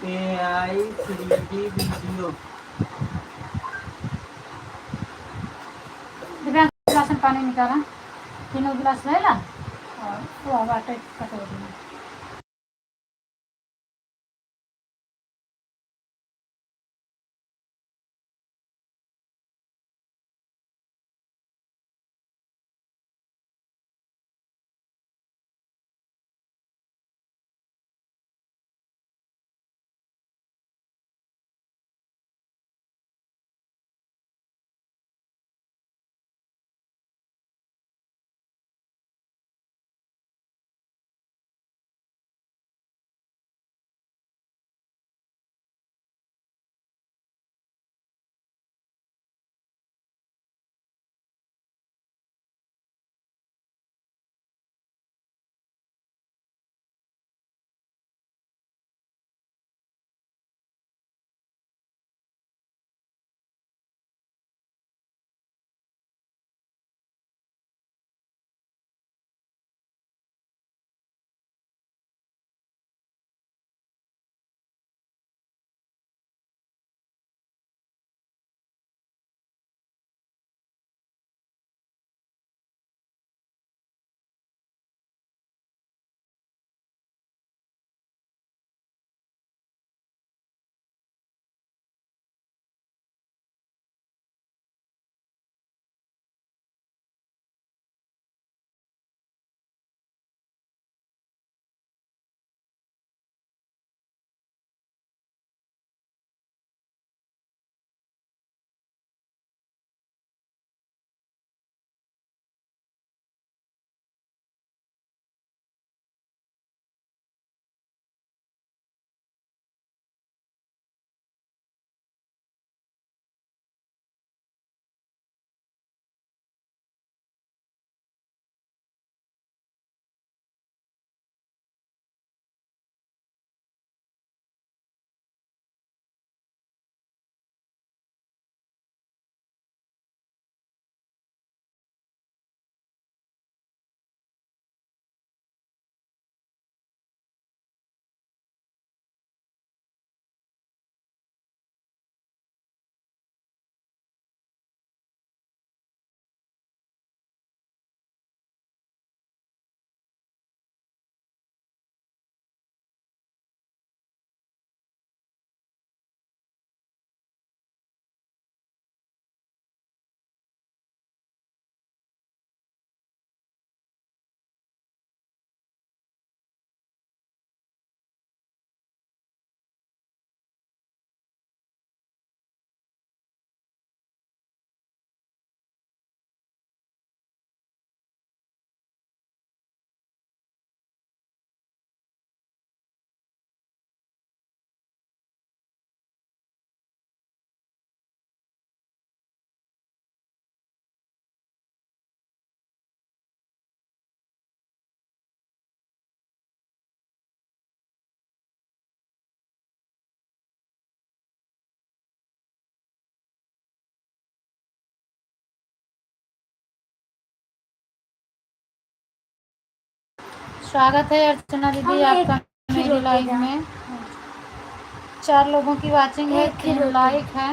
AI 3D video. दिव्यांग गिलास में पानी निकाला, तीनों गिलास ले ला और वो वाटर कटोरी में। स्वागत है अर्चना दीदी आपका मेरी लाइव में। 4 लोगों की वाचिंग है, 3 लाइक है।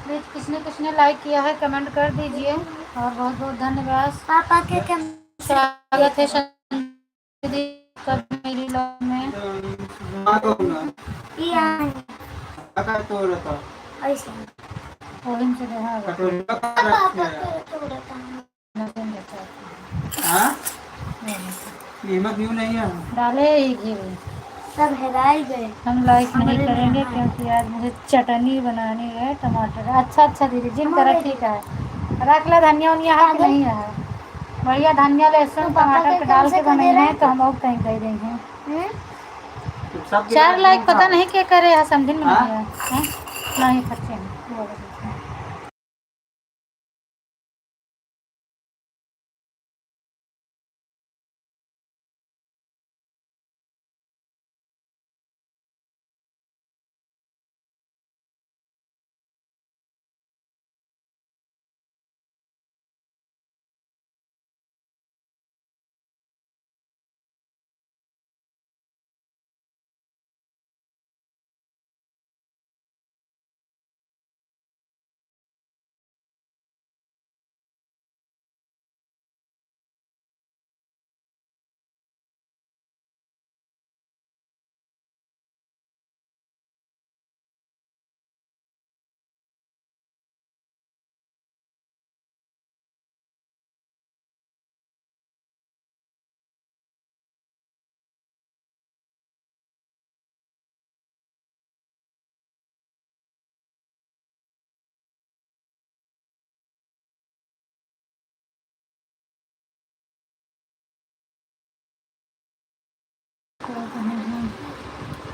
प्लीज किसने लाइक किया है कमेंट कर दीजिए और बहुत बहुत धन्यवाद। पापा के स्वागत है दीदी का मेरी लाइव में। ओलिम से नीमक क्यों नहीं है? डाले ही घी सब हेराई गए। हम लाइक नहीं करेंगे क्योंकि आज मुझे चटनी बनानी है टमाटर। अच्छा दीदी जिम करा ठीक है। रख ले धनिया उनिया है कि नहीं है? बढ़िया धनिया लहसुन टमाटर डाल के बनाई है तो हम और कहीं कह देंगे। 4 लाइक पता नहीं क्या करे है समझ में नहीं आया। नहीं खर्चे हैं।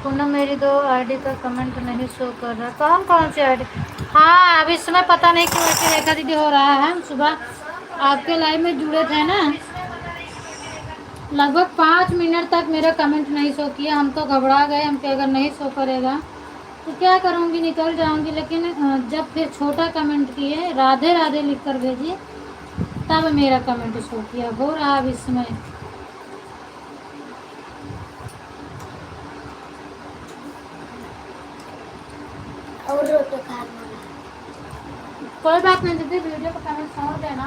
पूनम मेरी 2 आईडी का कमेंट नहीं शो कर रहा। कौन कौन सी आईडी? हाँ अब इस समय पता नहीं क्यों ऐसे रेखा दीदी हो रहा है। हम सुबह आपके लाइव में जुड़े थे ना, लगभग 5 मिनट तक मेरा कमेंट नहीं शो किया। हम तो घबरा गए, हम कि अगर नहीं शो करेगा तो क्या करूँगी, निकल जाऊँगी। लेकिन जब फिर छोटा कमेंट किए, राधे राधे लिख कर भेजिए, तब मेरा कमेंट शो किया। हो रहा अब इसमें और रोटी खाना कोई बात नहीं दीदी, वीडियो को कमेंट छोड़ देना,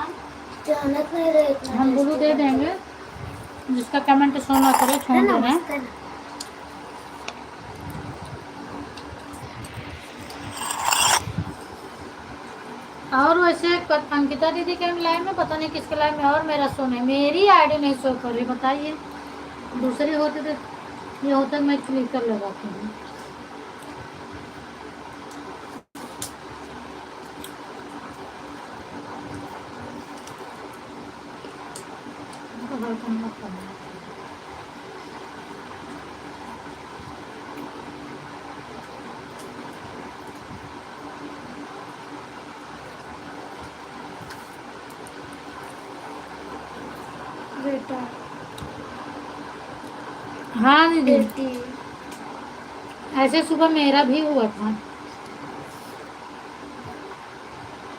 जानत नहीं रहे इतना हम गुरु दे देंगे। जिसका कमेंट शो ना करे छोड़ देना। और वैसे अंकिता दीदी के लाइव में पता नहीं किसके लाइव में और मेरा शो नहीं, मेरी आईडी नहीं शो कर रही। बताइए, दूसरी होती तो ये होता मैं क्लिक कर लगाती हूँ। बेटा हाँ दीदी, बेटी ऐसे सुबह मेरा भी हुआ था।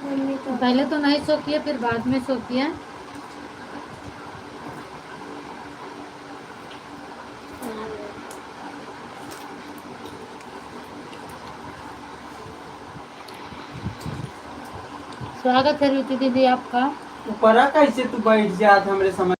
मम्मी तो पहले तो नहीं शो किया, फिर बाद में शो किया। स्वागत है रुचि दीदी आपका। ऊपर कैसे तू बैठ जात हमरे समझ।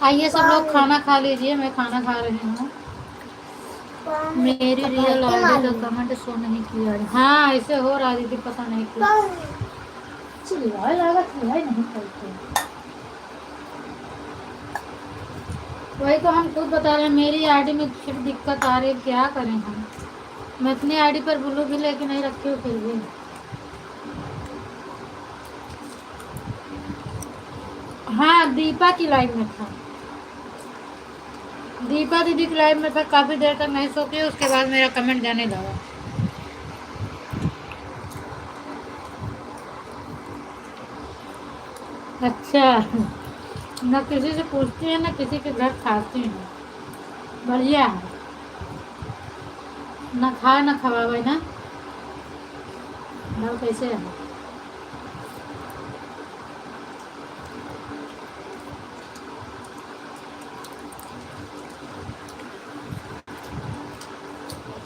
आइए सब लोग खाना खा लीजिए, मैं खाना खा रही हूँ। मेरी रियल आईडी का कमेंट शो नहीं किया। हाँ ऐसे हो रहा दीदी, पता नहीं क्यों। चिल्लाए लगा, चिल्लाए नहीं करते। वही तो हम खुद बता रहे हैं, मेरी आईडी में फिर दिक्कत आ रही है, क्या करें हम। मैं अपनी आईडी पर ब्लू भी लेके नहीं रखी हूँ फिर भी। हाँ दीपा की लाइव में था, दीपा दीदी की लाइव में था, काफ़ी देर तक नहीं सो के, उसके बाद मेरा कमेंट जाने लगा। अच्छा, न किसी से पूछती है, न किसी के घर खाती है। बढ़िया है, न खाए न खवावे ना। ना कैसे है?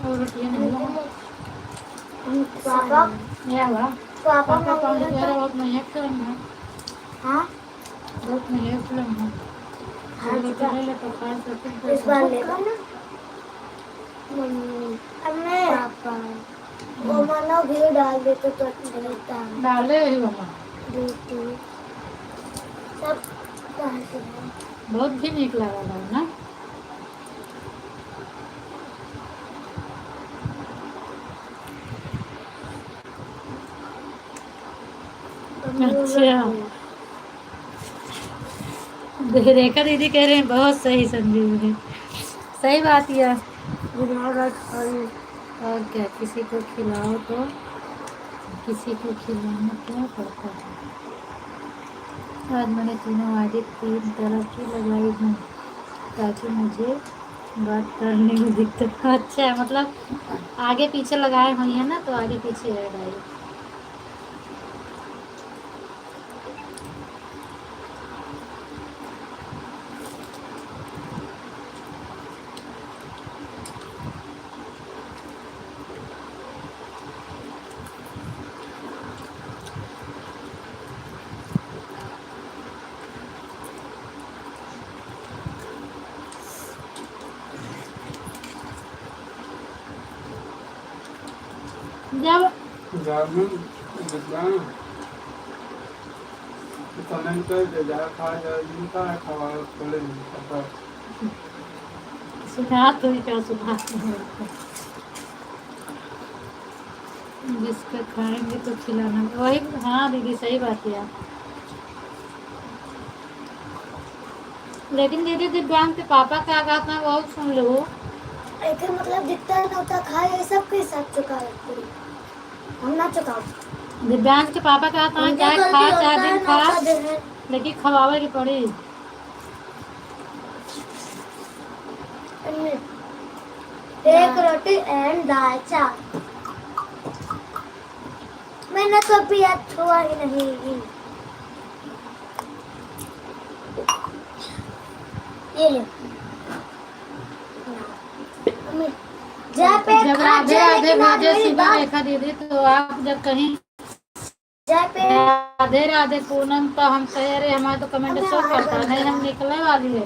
और रोटियां नहीं लगा। पापा क्या हुआ? पापा पापा पानी दे रहा, बहुत महंगा फिल्म है, हाँ बहुत महंगा फिल्म है। हाँ रोटी ले ले तो खा सकते इस बार ले लो ना मम्मी। अम्मे पापा वो मानो घी डाल दे तो रहता है। डाले ही बाबा, रोटी सब कहाँ से है? बहुत भी निक लगा था ना। अच्छा, रेखा दीदी कह रहे हैं बहुत सही संजीवनी। सही बात यह। और क्या, किसी को खिलाओ तो किसी को खिलाना क्या पड़ता है। आज मैंने तीनों आईडी 3 तरफ की लगाई हूँ ताकि मुझे बात करने में दिक्कत। अच्छा मतलब आगे पीछे लगाए हुई है ना, तो आगे पीछे ऐड आई। जब जामुन विद्वान कमेंट कर दे, जा खा जा, जिनका खवा खोले नहीं पता। सुना तो ही क्या सुना जिसका खाएंगे तो खिलाना वही। हाँ दीदी सही बात है यार। लेकिन दीदी दिव्यांग के पापा क्या कहते हैं वो सुन लो। एक मतलब जितना नौता खाए ये सब के साथ चुका है, हम ना चुकाओ। दिव्यांग के पापा कहते हैं चाहे खा चाहे दिन खा लेकिन खवावे की पड़ी। एक रोटी एंड दाल चावल। मैंने कभी याद छुआ ही नहीं। ये ले जब राधे राधे भेजे सुबह देखा दीदी तो आप जब कहीं राधे राधे पूनम तो हम कह रहे हमारे तो कमेंट शो करता नहीं हम निकलने वाली है।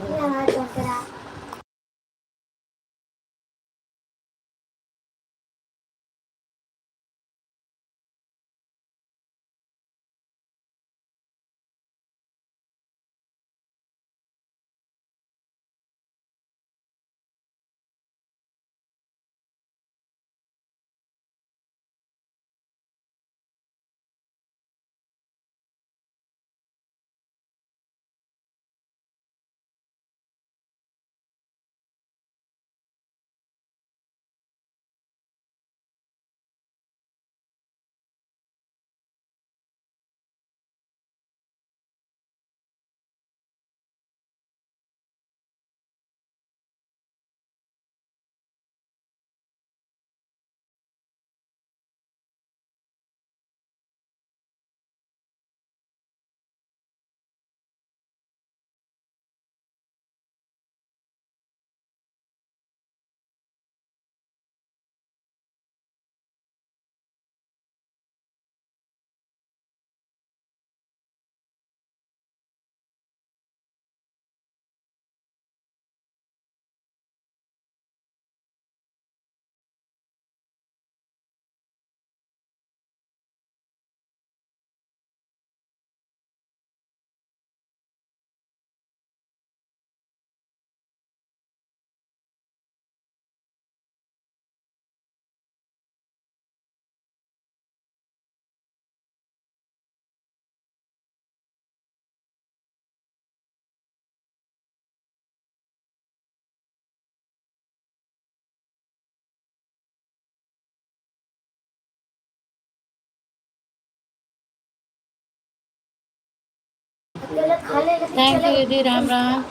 थैंक यू दीदी राम राम।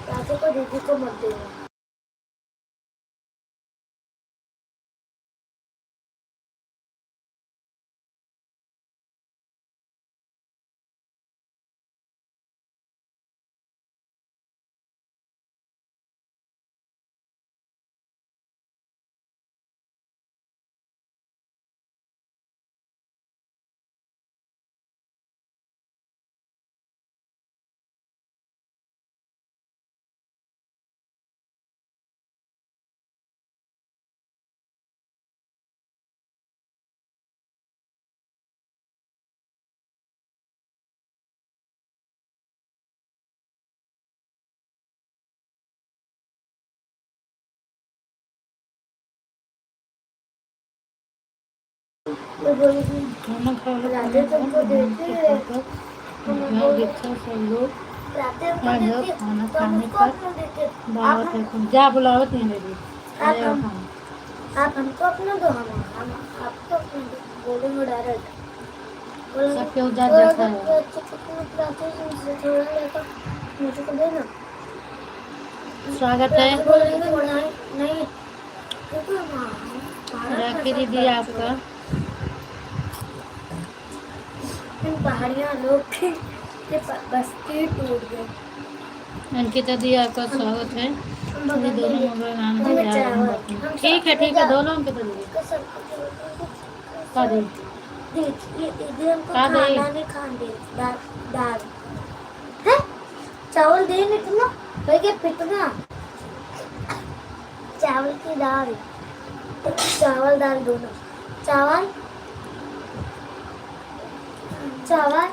राधे को दीदी को मत देना। राधे तुमको देती है सब लोग खाना खाने पर दावत है जा बुलावत नहीं दीदी। आप हमको अपना दो, हम आपको अपना दो, बोलेंगे डायरेक्ट सबके उजात जाता है। मुझे को देना। स्वागत है नहीं राखी दीदी आपका। इन पहाड़ियाँ लोग के बस्ती टूट गए। अंकिता दी आपका स्वागत है। ये दोनों मोबाइल आने जा रहे हैं। ठीक है दोनों अंकिता दी का दी दीदी हमको खाना नहीं खाने दाल है चावल दे नहीं तुम लोग पिटना चावल की दाल चावल दाल दोनों चावल चावल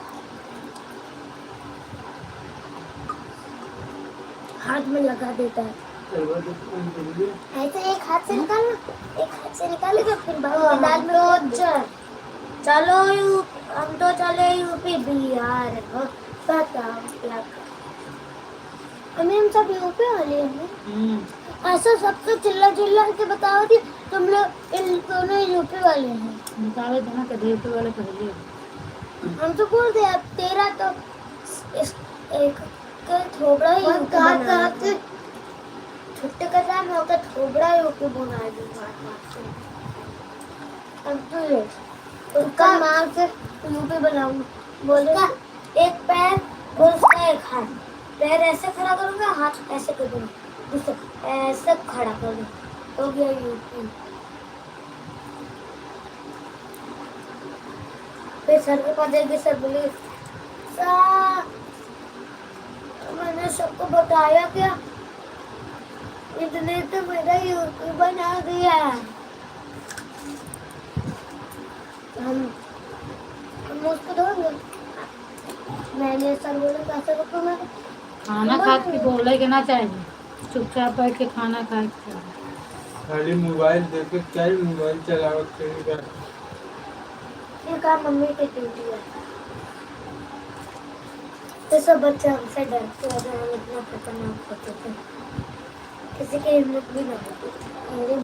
हाथ में लगा देता है। तलवा तो कौन करेंगे? ऐसे एक हाथ से निकालना, एक हाथ से निकालेगा फिर बाकी दाल में तो चलो हम तो चले यूपी बिहार हो, बताओ क्या हमें हम सब यूपी वाले हैं। ऐसा सबसे चिल्ला चिल्ला के बताओ कि तुम लोग इन दोनों यूपी वाले हैं। निकाले तो ना कभी यूपी वाले पहले हम तो बोल दे अब तेरा तो इस एक का थोबड़ा ही यूपी बना के छुट्टे का टाइम होगा थोबड़ा यूपी बना दूंगा अब तो ये उसका मार से यूपी बनाऊंगा बोलेगा एक पैर और उसका एक हाथ पैर ऐसे खड़ा करूंगा हाथ ऐसे कर दूंगा दूसरा ऐसे खड़ा कर दूंगा हो गया यूपी फिर सर के पास जाएगी सर बोले सर मैंने सबको बताया क्या इतने तो मेरा यूपी बना दिया हम उसको दोगे मैंने सर बोले कैसे रुको मैं खाना खा के बोले के ना चाहिए, चुपचाप बैठ के खाना खा के खाली मोबाइल देख के क्या ही मोबाइल चलावत करेगा। ये काम मम्मी की ड्यूटी है तो सब बच्चे हमसे डरते हैं हम इतना खतरनाक होते थे किसी की हिम्मत भी ना होती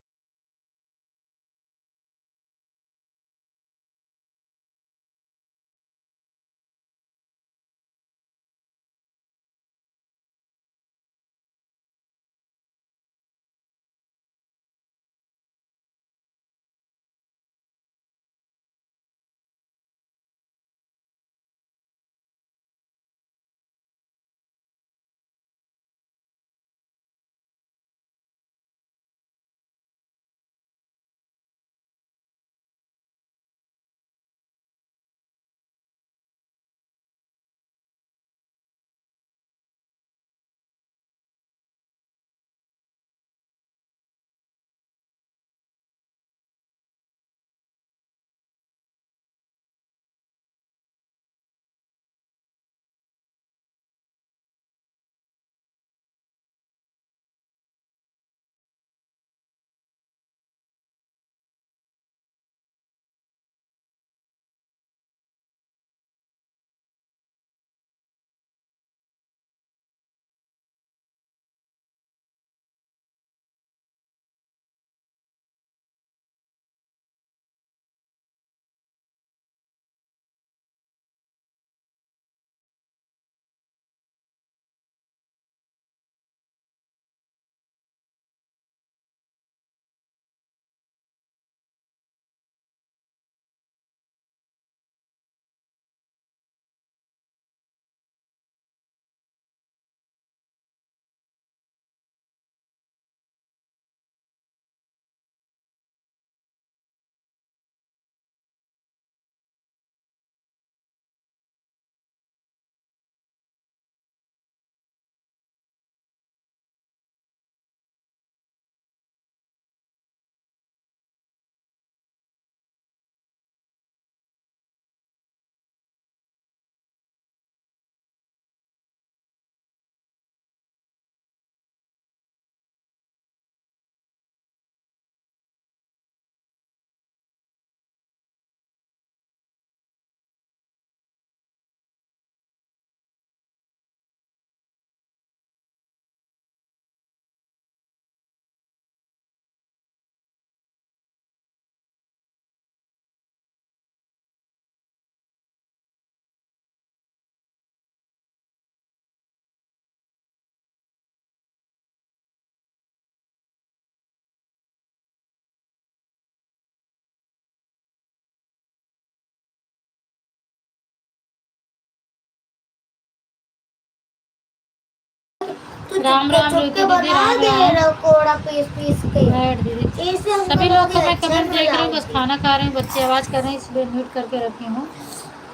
राम राम ज्योति दीदी, राम राम कोड़ा पीस पीस के बैठ दीदी। सभी लोग को मैं कमेंट देख रही हूँ, बस खाना खा रही हूँ, बच्चे आवाज़ कर रहे हैं इसलिए म्यूट करके रखी हूँ।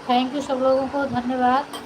थैंक यू सब लोगों को, धन्यवाद।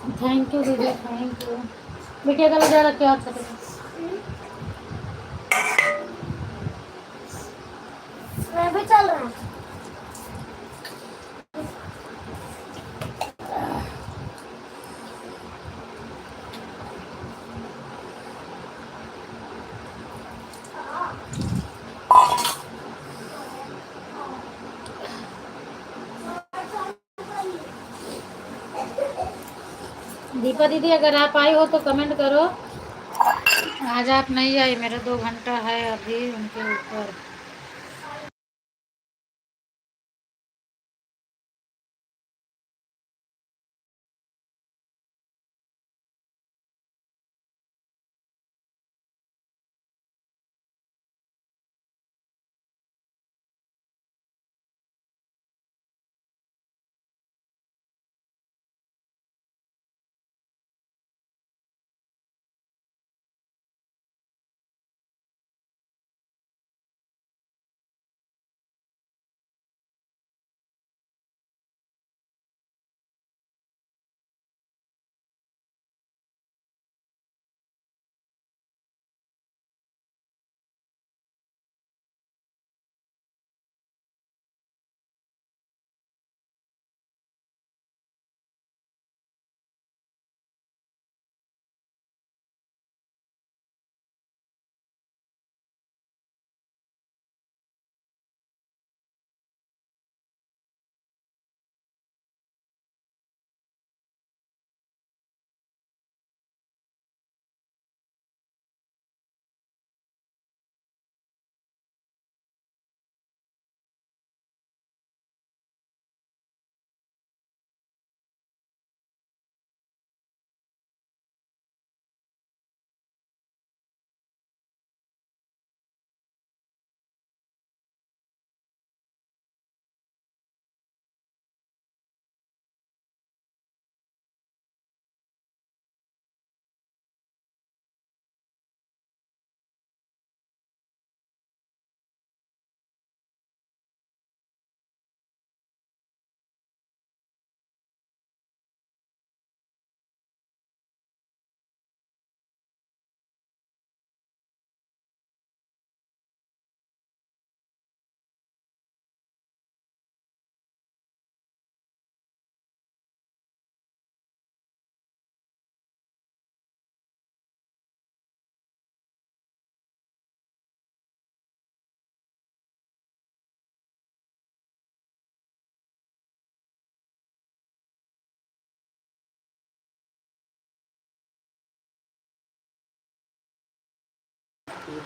थैंक यू दीदी, थैंक यू। बिटिया का लगा रखे आप सब। मैं भी चल रहा हूँ। दीपा दीदी अगर आप आई हो तो कमेंट करो। आज आप नहीं आई, मेरा 2 घंटा है अभी उनके ऊपर।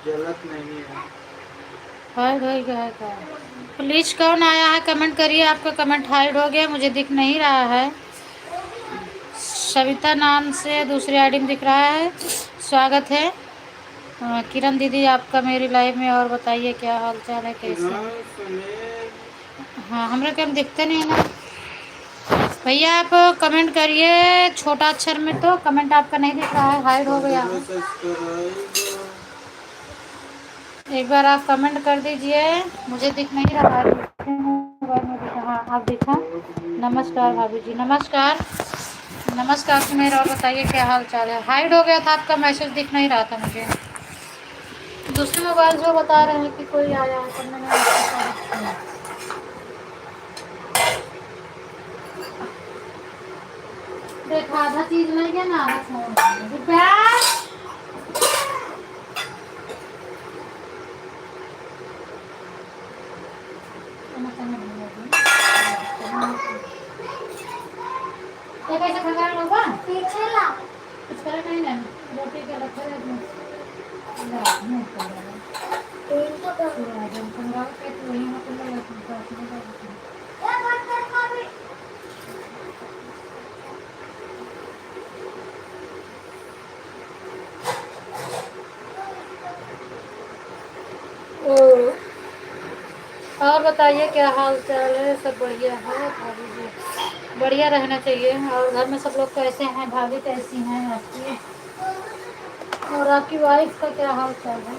जलत नहीं है। हाइड हो गया है क्या? प्लीज कौन आया है कमेंट करिए। आपका कमेंट हाइड हो गया, मुझे दिख नहीं रहा है। सविता नाम से दूसरी आईडी में दिख रहा है। स्वागत है। किरण दीदी आपका मेरी लाइफ में, और बताइए क्या हाल चाल है, कैसे हैं? हाँ, हमरा क्या दिखते नहीं है ना भैया। आप कमेंट करिए छोटा अक्षर में, तो कमेंट आपका नहीं दिख रहा है, हाइड हो गया है। एक बार आप कमेंट कर दीजिए, मुझे दिख नहीं रहा है। हाँ, आप दिखा। नमस्कार भाभी जी, नमस्कार। नमस्कार सुमेर, और बताइए क्या हाल चाल है। हाइड हो गया था, आपका मैसेज दिख नहीं रहा था मुझे। दूसरे मोबाइल जो बता रहे हैं कि कोई आया है, तो मैंने देखा आधा चीज नहीं गया ना, आधा फोन। कैसे खा लोगा पीछे ला। कुछ करे नहीं ना, रोटी के रखा है पेन तो कर। ये मत कर कभी। और बताइए क्या हाल चाल है। सब बढ़िया है भाभी जी, बढ़िया रहना चाहिए। और घर में सब लोग कैसे हैं? भाभी कैसी हैं आपकी? और आपकी वाइफ का क्या हाल चाल है?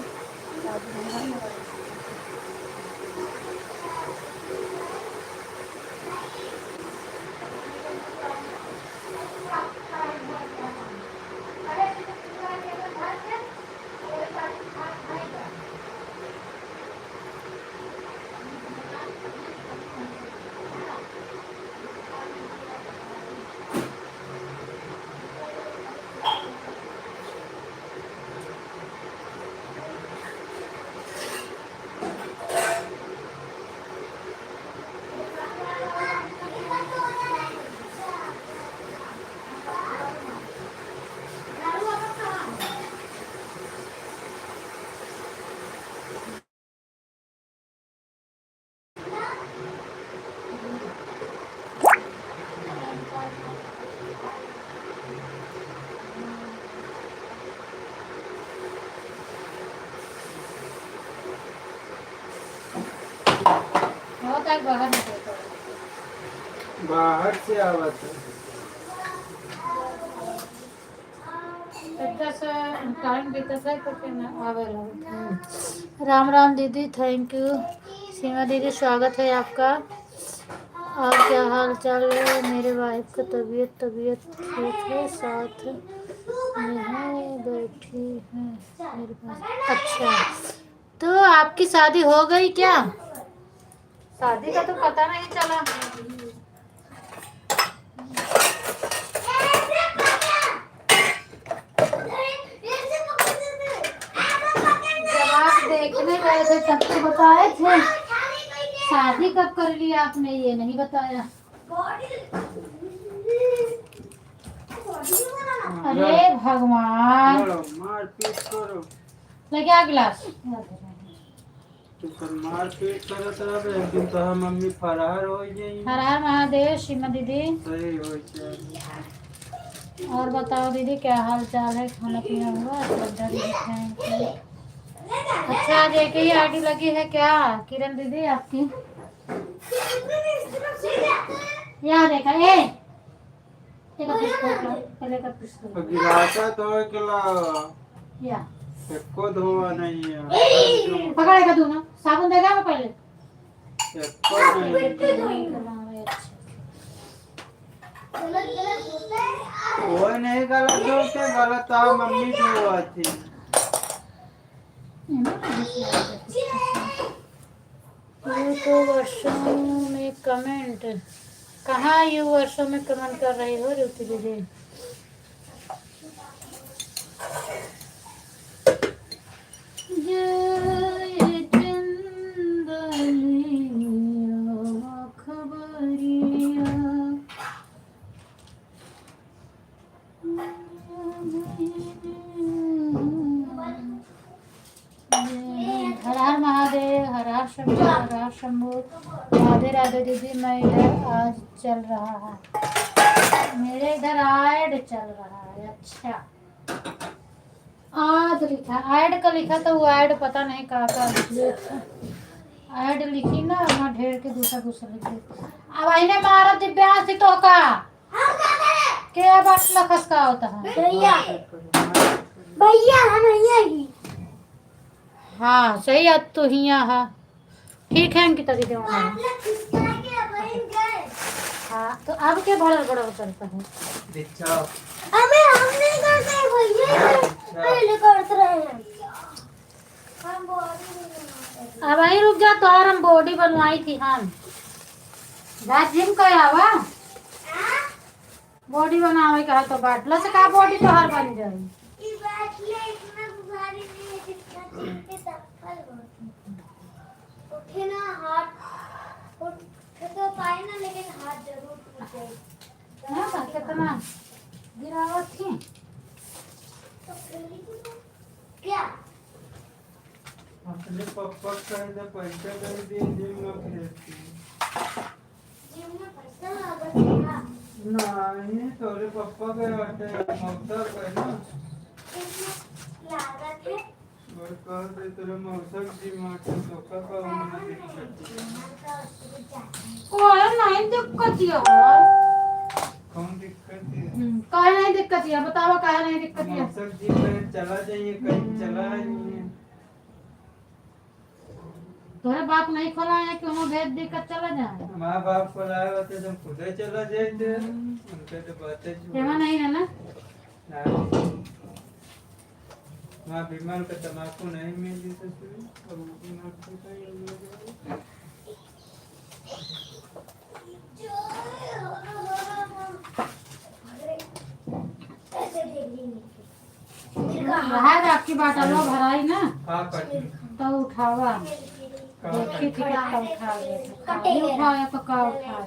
बाहर से आवत है। जैसे टाइम बीतत है तो फिर आवे लगे। राम राम दीदी, थैंक यू। सीमा दीदी स्वागत है आपका। और क्या हाल चाल है? मेरे वाइफ का तबीयत ठीक है, साथ में है, बैठी है मेरे पास। अच्छा, तो आपकी शादी हो गई क्या? शादी का तो पता नहीं चला। जब आप देखने गए थे तब तो बताए थे, शादी कब कर ली आपने ये नहीं बताया। अरे भगवान, मार पीट करो ले क्या गिलास। तो कर मार पीट करो तरफ एक दिन तो हम मम्मी फरार हो गई। हर हर महादेव। सीमा दीदी सही हो जाए। और बताओ दीदी, क्या हाल चाल है? खाना पीना हुआ? श्रद्धा दीदी थैंक यू। अच्छा, आज एक ही आईडी लगी है क्या किरण दीदी आपकी? यहाँ देखा गिरासा तो केला या एको धोआ नहीं है। पकड़ेगा तू ना, साबुन देगा मैं पहले। एको नहीं वो नहीं गलत हो के गलत आ मम्मी धोआ थी। तो वर्षों में कमेंट कहाँ? यू वर्षों में कमेंट कर रही हो रुचि दीदी? हर हर महादेव, हर हर शंभू, हर हर शंभू। राधे राधे दीदी, मैं इधर आज चल रहा है, मेरे इधर ऐड चल रहा है। अच्छा, आज लिखा ऐड का, लिखा तो वो ऐड पता नहीं कहाँ लिखे। ऐड लिखी ना वहाँ ढेर के दूसरा लिख दी। अब इन्हें मारा दिव्यांश थी तो का क्या बात लखस का होता है भैया भैया हम नहीं। हाँ सही है, तो हिया है। ठीक है अंकिता दीदी। हाँ तो अब क्या बड़ा बड़ा करता है? हमें हम नहीं करते हैं भैया, पहले करते रहे हैं। अब वही रुक जा, तो और हम बॉडी बनवाई थी हम। जिम का आवा बॉडी बनावे का तो बाटला से का बॉडी तो हर बन जाए। उठे ना हाथ उठ तो पाए ना, लेकिन हाथ जरूर टूटे। ना कितना गिरावट थी तो क्या अपने पापा कहे थे पैसा कर दिए जिम में भेजती। जिम में पैसा लगा था नहीं तोरे पापा के हटे मौसा कहे ना लागत है। और कहते तेरे मौसा जिम में तो का उन्होंने दिक्कत कोई नहीं दिक्कत है। कौन दिक्कत है? काहे नहीं दिक्कत है? बताओ काहे नहीं दिक्कत है? मौसा जिम में चला जाइए, कहीं चला नहीं है। तोरे बाप नहीं खोला है कि हम भेज दे कर चला जाए? माँ बाप को लाए होते तो खुद ही चला जाते। उनके तो बातें सेवा नहीं है ना? माँ बीमार का तम्बाकू नहीं मिली तो फिर अब बीमार को कहीं रहा आपकी बात लो भराई ना हाँ कटी तो उठावा देखी थी कितना उठाया तो का उठाया।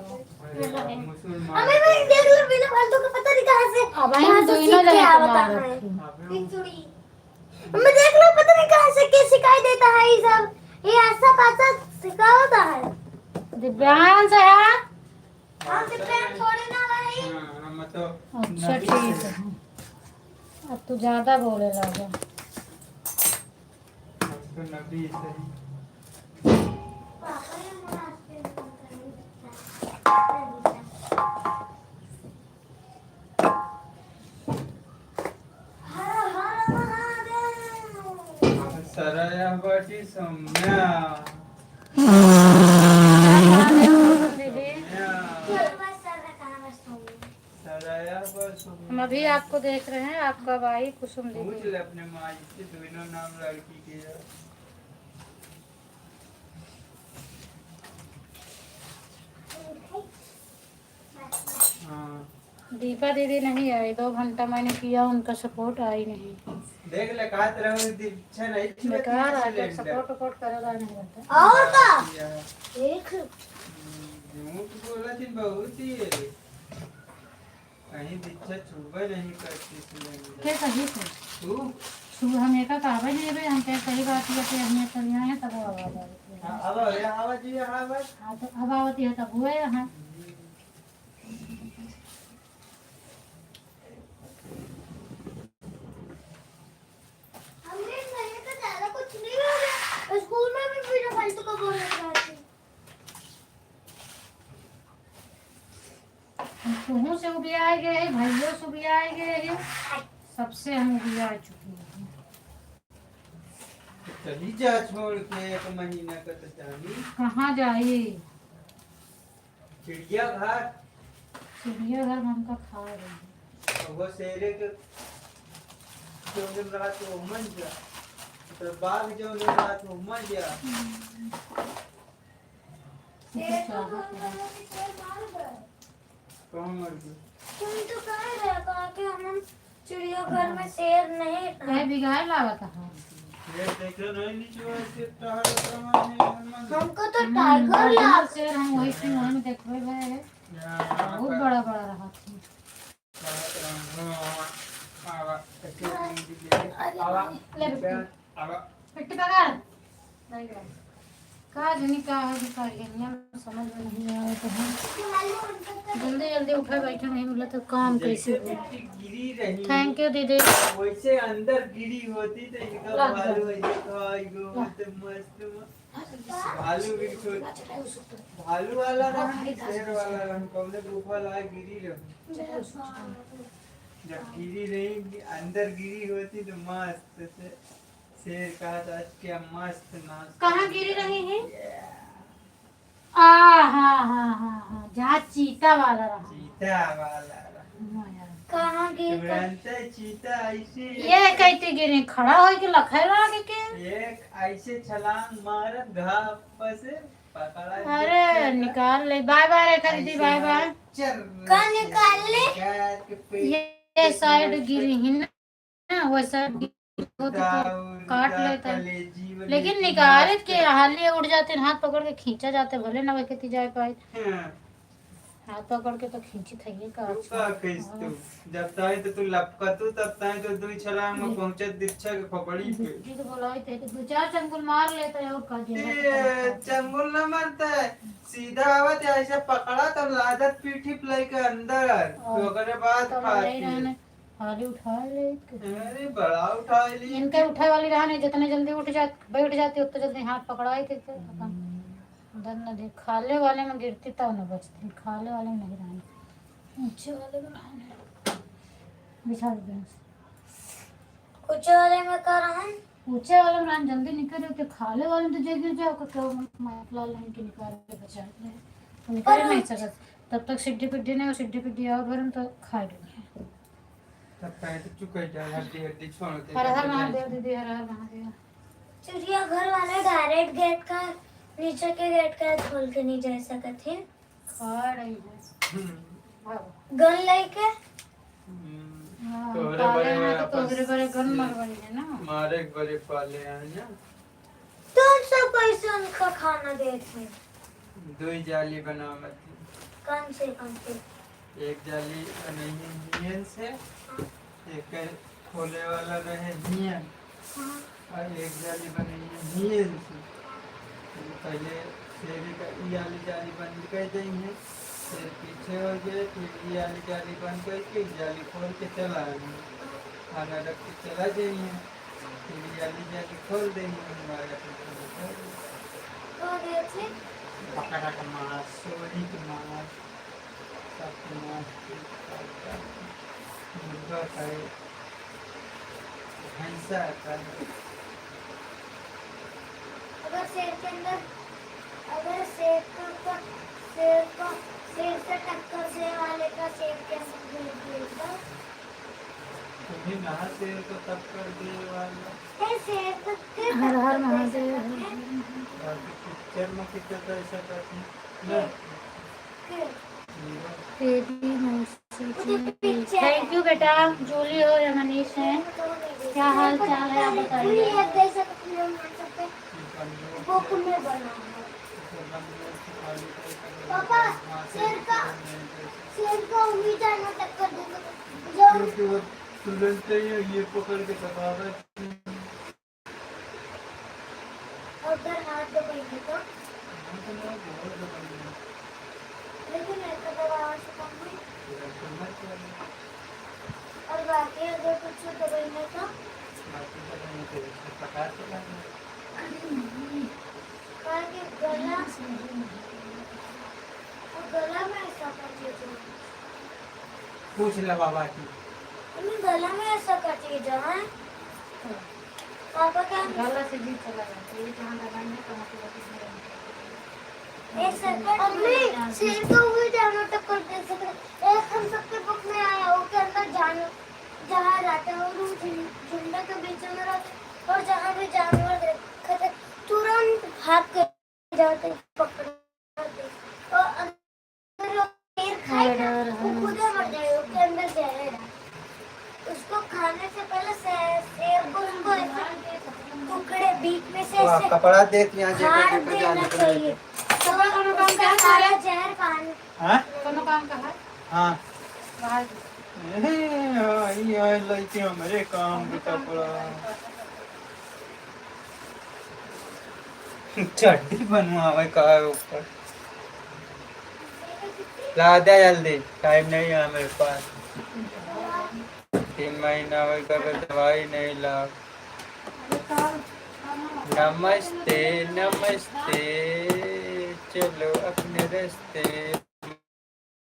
मुसलमान हमें भी देख लो, बिना फालतू का पता नहीं कहाँ से अब हम दोनों जने को मार रखी। हमें देख लो, पता नहीं कहाँ से क्या सिखाई देता है ये सब। ये ऐसा पासा सिखा होता है। दिव्यांश है। हम दिव्यांश थोड़े ना भाई। हम तो अच्छा ठीक है, अब तू ज्यादा बोले लगा। तो नबी सही रहबटी सौम्या दीदी सराया बस हम अभी आपको देख रहे हैं, आप कब आई कुसुम पूछ दीदी? ले अपने माँ से दोनों नाम लड़की के है। हाँ दीपा दीदी नहीं आई, 2 घंटा मैंने किया, उनका सपोर्ट आई नहीं। देख ले कहत रहो दीक्षा नहीं छुए बेकार आ गया, सिलेंडर सपोर्ट वपोर्ट करेगा नहीं रहता। और का किया। देख झूठ बोला थी बहुत ही है। कहीं दीक्षा छुबे नहीं करती सिलेंडर क्या सही थे तू सुबह हम एक कागज ले रहे, हम कह सही बात है कि हमने चल आए हैं, तब वो आवाज आ रही है। अब ये आवाज ये आवाज हाँ तो अब आवती है तब हुए यहाँ। हमने नहीं तो ज्यादा कुछ नहीं हो गया, स्कूल में भी बिना फालतू का बोल रहा था। तुहू से उबिया गए, भाइयों से उबिया गए, सबसे हम उबिया चुकी हैं। चली जा छोड़ के 1 महीना का तो जानी कहाँ जाए? चिड़िया घर चिड़ियाघर में हमका खा रही है। और वो शेरे के जो दिन रात को मन जा तो बाघ जो दिन रात को मन जा मुझे चाहत है। कहाँ मर गया तुम तो कह रहे हो कि हम चिड़ियाघर में शेर नहीं कहे बिगाड़ लागत है। ये देखो नहीं नीचे से टहल रहा है हमको तो टाइगर लगा। से हम वही थी, वहाँ में देखो भाई बहुत बड़ा बड़ा रहा था। पिट्टी पकड़ नहीं गया। का जनी का है कि करिए समझ में नहीं आया तो हम जल्दी जल्दी उठे बैठे नहीं मिला तो काम कैसे हो। गिरी रही थैंक यू दीदी। वैसे अंदर गिरी होती तो इनका भालू ऐसे खाएगो तो मस्त भालू भी भालू वाला रहा शेर वाला रहा कौन गुफा ला गिरी रही जब गिरी रही अंदर गिरी होती तो मस्त से शेर का आज क्या मस्त नाच कहाँ गिरी रही है? हाँ हाँ हाँ हाँ जहाँ चीता वाला रहा। चीता वाला रहा कहाँ गिर तुरंत चीता ऐसे ये कहते गिरी खड़ा हो के लखे लगा के एक ऐसे छलांग मारत घाप से पकड़ा अरे निकाल ले। बाय बाय रेखा दीदी, बाय बाय। कहाँ निकाल ले? ये साइड गिरी ही ना, वो साइड काट लेता है, लेकिन निकाले के हाली उड़ जाते, हाथ पकड़ के खींचा जाते, भले ना वही जाए पाए। हाथ पकड़ के तो खींची थी का जब ताई तो तू लपका तू तब ताई तो 2 छलांग में पहुंचे दीक्षा के खोपड़ी पे जी तो बोला थे कि 2-4 चंगुल मार लेता है और का ये चंगुल न मरता है सीधा आवत है ऐसे पकड़ा तो लादत पीठी प्लाई के अंदर तो अगले बाद खाती हाली उठा ले। अरे बड़ा उठा ली इनके उठे वाली रहा नहीं, जितने जल्दी उठ जाते बैठ जाती उतने जल्दी हाथ पकड़ाई थे उधर न दे। खाले वाले में गिरती तब न बचती, खाले वाले में नहीं रहने, ऊंचे वाले में रहने। बिछा दे ऊंचे वाले में कर हम ऊंचे वाले में रहने जल्दी निकल रहे, खाले वाले में तो जय गिर जाओ क्या माइकला लाइन के निकाल के बचा ले तो निकल नहीं सकत। तब तक सिड्डी पिड्डी नहीं, सिड्डी पिड्डी आओ भरम तो खा लेंगे। तब पैर चुके जा हड्डी हड्डी छोड़ दे। हर हर महादेव दीदी, हर हर महादेव। चिड़ियाघर वाले डायरेक्ट गेट का नीचे के गेट का खोल के नहीं जा सकते थे। खा रही है गन लेके तोरे बड़े तोरे बड़े गन मरवाई है ना, मारे बड़े पाले हैं ना। तुम सब कैसे उनका खाना देते? 2 जाली बनावत कौन से एक जाली नहीं हियन से एक खोले वाला रहे हियन और एक जाली बनी हियन से। पहले शेर का ये वाली जाली बंद कर देंगे, फिर पीछे हो गए, फिर ये वाली जाली बंद करके जाली खोल के चला खाना रख के चला जाइए, फिर ये वाली जाली खोल देंगे हमारे बकरा का मांस, सोरी का मांस, सब मांस, मुर्गा का, भैंसा का अगर शेर के अंदर अगर शेर से टक्कर से वाले का शेर कैसे देगा? तुम्हें ना शेर को तब कर दिए वाला शेर तो हर हर महादेव। पिक्चर में कितना पैसा करते हैं थैंक यू बेटा। जूली हो या मनीष है, क्या हाल चाल है आप बताइए। बुक में बना पापा शेर का उंगली जाना टक्कर देगा क्योंकि वो तुरंत ही ये पकड़ के दबावे। अगर हाथ दबाएंगे तो लेकिन ऐसा दबाव से कम नहीं। और बाकी अगर कुछ दबाएंगे तो गला में ऐसा कर दीजिए। पूछ ले बाबा की गला में ऐसा कर दीजिए। हाँ पापा क्या गला से भी चला जाता है, ये जहाँ दबाएंगे तो एक सेकंड शेर को भी जानवर टक्कर दे सकते। एक हम सबके बुक में आया वो के अंदर जानवर जहाँ रहते हैं और झुंड के बीच में रहते और जहाँ भी जानवर देखते तुरंत भाग के जाते पकड़ते और अगर वो शेर खाएगा वो खुद मर जाएगा। उसके अंदर जहर है, उसको खाने से पहले शेर को उसको टुकड़े बीच में से ऐसे कपड़ा देख यहाँ फाड़ देना चाहिए। तो सारा जहर पानी दोनों काम का है। हाँ बाहर लड़के हमारे काम के कपड़ा चड्डी बनवावे का ऊपर ला दे जल्दी, टाइम नहीं है मेरे पास। 3 महीना हो गए दवाई नहीं ला। नमस्ते नमस्ते चलो अपने रास्ते।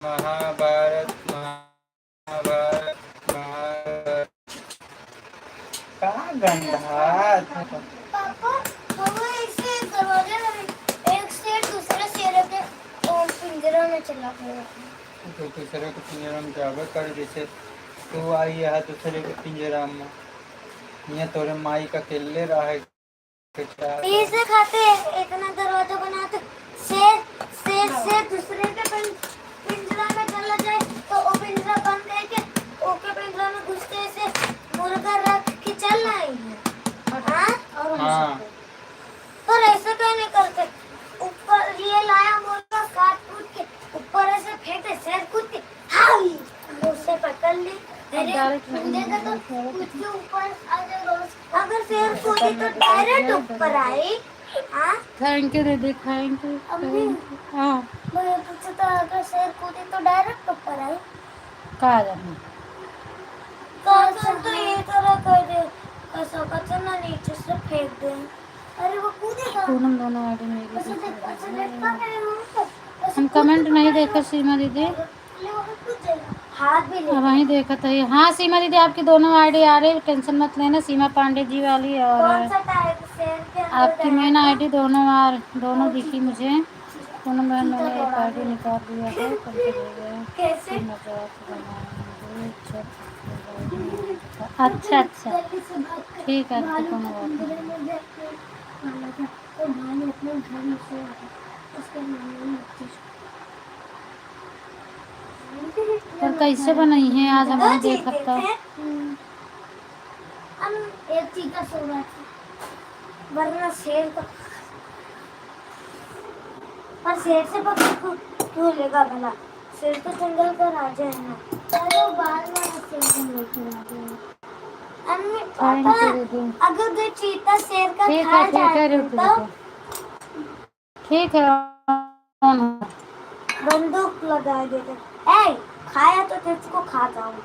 महाभारत महाभारत महाभारत का गंधा पापा हम ऐसे दरवाजे में एक शेर दूसरे शेर के पिंजरा में चला गया। तो दूसरे के पिंजरा में जावे कर जैसे तू आई है दूसरे के पिंजरा में, यहाँ तोरे माई का अकेले रहे इसे खाते इतना दरवाजा बनाते शेर दूसरे के पिंजरा में चला जाए तो वो पिंजरा बंद करके ओके पिंजरा में घुसते से मुर्गा रख के चल रही है। हाँ पर ऐसा क्यों नहीं करते? ऊपर ये लाया मुर्गा काट कूट के ऊपर ऐसे फेंकते शेर कूद के हाई उसे पकड़ ली। देखा तो कुछ के ऊपर आ जाएगा। अगर शेर कूदी तो डायरेक्ट ऊपर आई। हाँ थैंक यू दीदी, थैंक यू। हाँ मैं पूछा था अगर शेर कूदी तो डायरेक्ट ऊपर आई। कहा जाना कासन तो ये तरह कर दे ऐसा कचरा ना नीचे से फेंक दे। अरे वो कूदेगा। पूनम दोनों आईडी में ऐसे देखता है हम कमेंट नहीं देखा सीमा दीदी, हाथ भी ले वहीं देखा था ये। हाँ सीमा दीदी आपकी दोनों आईडी आ रही, टेंशन मत लेना। सीमा पांडे जी वाली और कौन सा टाइप शेर के अंदर आपकी मेन आईडी दोनों दिखी मुझे। दोनों मैंने एक आईडी निकाल दिया है, करके दे गए। कैसे मजाक बनाएंगे अच्छा अच्छा जल्दी से भाग कर ठीक है, तो कोनो बात नहीं। पिंजरे में देख के मारा था तो भाई अपने घर में से आया उसके मामले में पर कैसे बनाई है आज हम देखा था। हम एक चीज का सो रहा था वरना शेर को पर शेर से पकड़ क्यों लेगा भला? शेर तो जंगल का राजा है ना। चलो बाद में शेर जंगल के राजा है। पापा अगर जो चीता शेर का ठीक खा है ठीक है जाए रुक तो रुको। ठीक है बंदूक लगा देते। ए खाया तो तुझको खाता हूँ।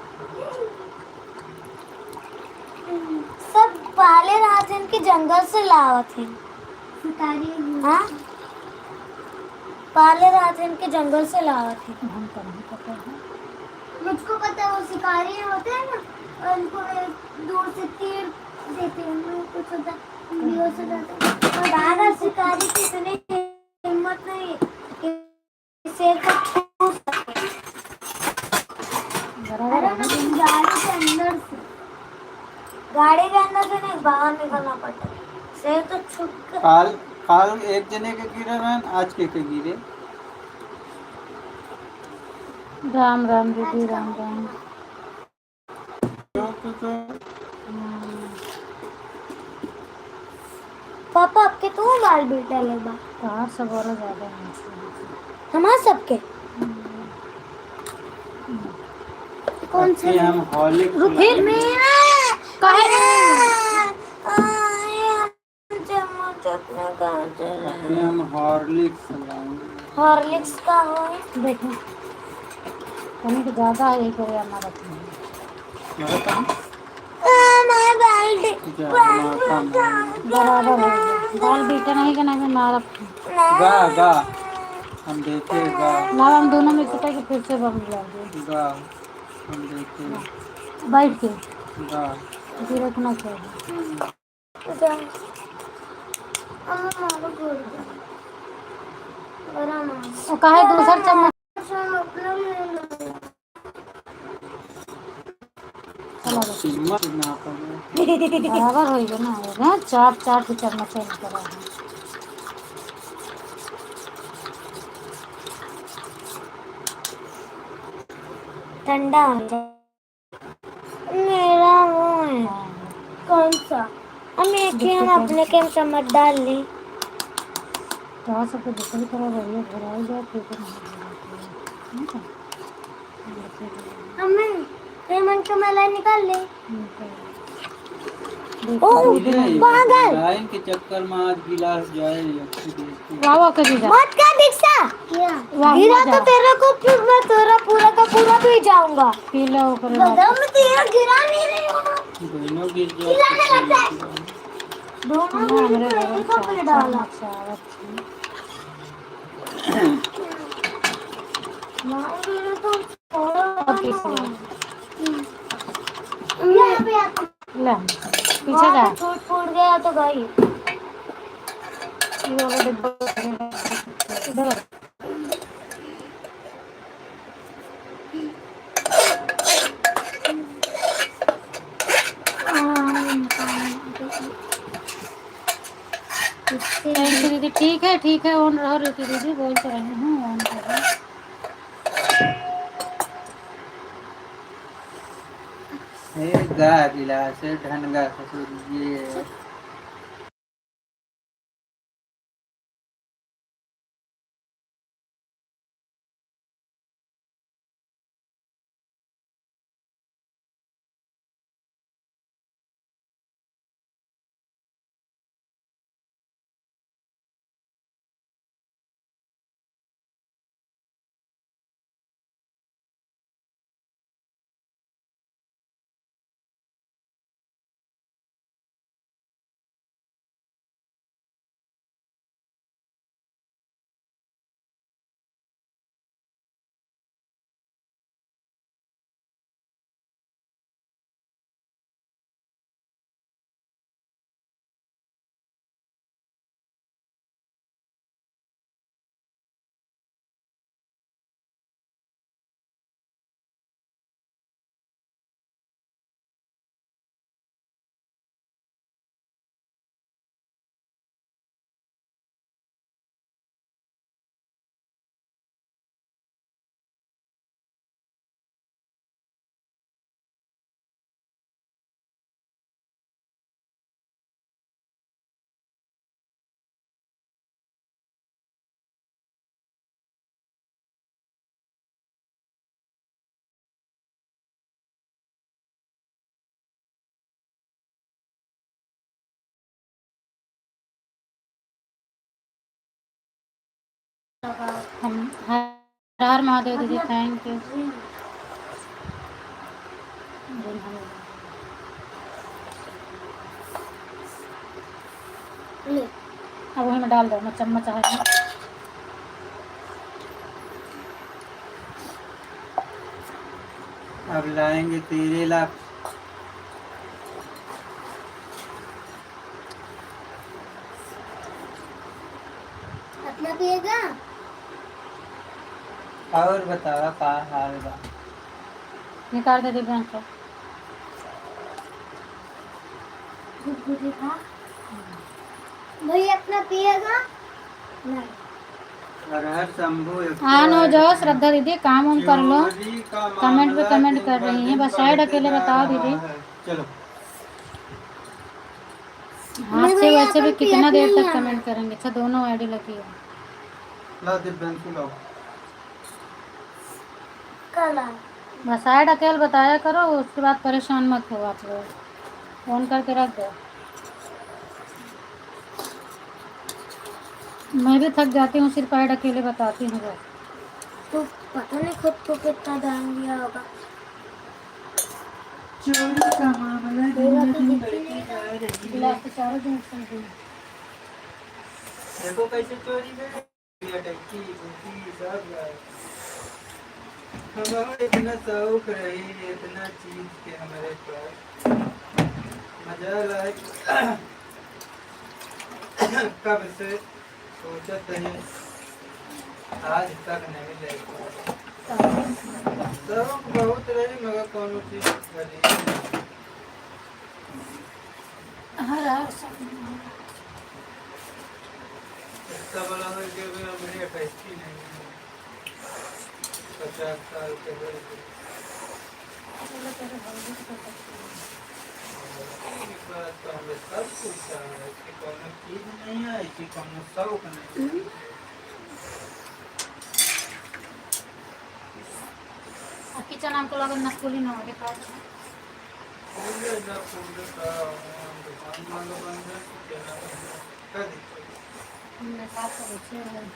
सब पहले राजन के जंगल से लावा थे। हाँ पहले राजन के जंगल से लावा थे। हम नहीं पता है। मुझको पता है वो शिकारी होते हैं ना और उनको दूर से तीर देते हैं। कुछ होता वीडियो से जाते हैं। पागल शिकारी की इतनी हिम्मत नहीं कि शेर को छू सके। बराबर है ना? गाड़ी के अंदर से, गाड़ी के अंदर से नहीं, बाहर निकलना पड़ता है। शेर तो छुप काल काल एक जने के गिरे रहन, आज के गिरे। राम राम दीदी, राम राम। तो पापा आपके तो बाल बेटा लगा बाहर सब और ज्यादा है हमारे सबके। कौन से हम हॉर्लिक्स फिर मेरा कहे हम हॉर्लिक्स लाएंगे। हॉर्लिक्स का हो देखो कहीं तो ज्यादा है, एक और हमारा क्या होता है? बराबर है। बाल बेटा नहीं करना है हमारा। गा गा हम देखे गा ना हम दोनों में से कि फिर से बम ला दे गा हम देखे बैठ के गा फिर रखना चाहिए। और कहे दूसरा चम्मच सीमा ना पड़े। बराबर होइबे ना होगा, चाट चाट के चम्मच से करा है। ठंडा हो जाए। मेरा वो है कौन सा, हम एक ही हम अपने के चम्मच डाल ली। तो सबको दूसरी तरह बढ़िया भराई जाए फिर तो नहीं भराई। हमें हेमंत का मलाई निकाल ले। पागल लाइन के चक्कर में आज गिलास जाए वाह कभी जा मत कर दीक्षा, गिरा तो तेरे को फिर मैं तेरा पूरा का पूरा पी जाऊंगा। पी लो कर बदाम में तेरा गिरा नहीं रही हूँ। दोनों गिर जाए दोनों मेरे गिर घर पे डाला। माँ गिरा तो ले पीछे जा छूट फूट गया तो गई। ये वाला डिब्बा इधर दीदी। ठीक है ऑन रहो रीति दीदी, बोलते रहे हूँ ऑन करो। गा गिलास है ढनगा ससुर ये हम हर महादेव दीदी, थैंक यू। अब वही में डाल दो, मैं चम्मच है ना। अब लाएंगे तेरे ला और बतावा का हाल बा। निकाल दे दिव्यांश को। गुदगुदी खा भैया अपना पिएगा नहीं अरहर शंभू ऑन हो जाओ श्रद्धा दीदी, काम वाम कर लो। चोरी का कमेंट पे मामला कमेंट दिन कर ब रही हैं, दिन बस साइड बढ़ते अकेले जा बताओ रहा दीदी। है। चलो हाथ से भैया वैसे भी अपन कितना पियत देर नहीं तक है कमेंट करेंगे। अच्छा दोनों आईडी लगी है। ला दिव्यांशु लाओ। कल आए बस साइड अकेले बताया करो, उसके बाद परेशान मत हो आप लोग। फोन करके रख दो। मैं भी थक जाती हूँ, सिर्फ ऐड अकेले बताती हूँ बस। तो पता नहीं खुद को कितना ध्यान दिया होगा। चोरी का मामला दिन भैया ब की दिन गिफ्ट बढ़ती नहीं जा था रही है। गिलास तो चारों दिन से दी। देखो कैसे चोरी कर टंकी बुकी सब गायब। हमारा इतना शौक रही इतना चीज के हमारे पास मजा लाए। कब से सोचत है आज तक नहीं ले शौक बहुत रही मगर कौन चीज खरीद इतना बड़ा हो गया भी हमारी पैसे नहीं है। 50 साल के हो गए। इस बात तो हमें सब पूछा है कि कौन चीज नहीं है कि कौन शौक नहीं है। किचन हमको लगा नकुली ना हो दिखा दो। फूल ना फूल का दुकान वाला बन जाए तो क्या कर दीजिए। हमने कहा तो बच्चे हैं।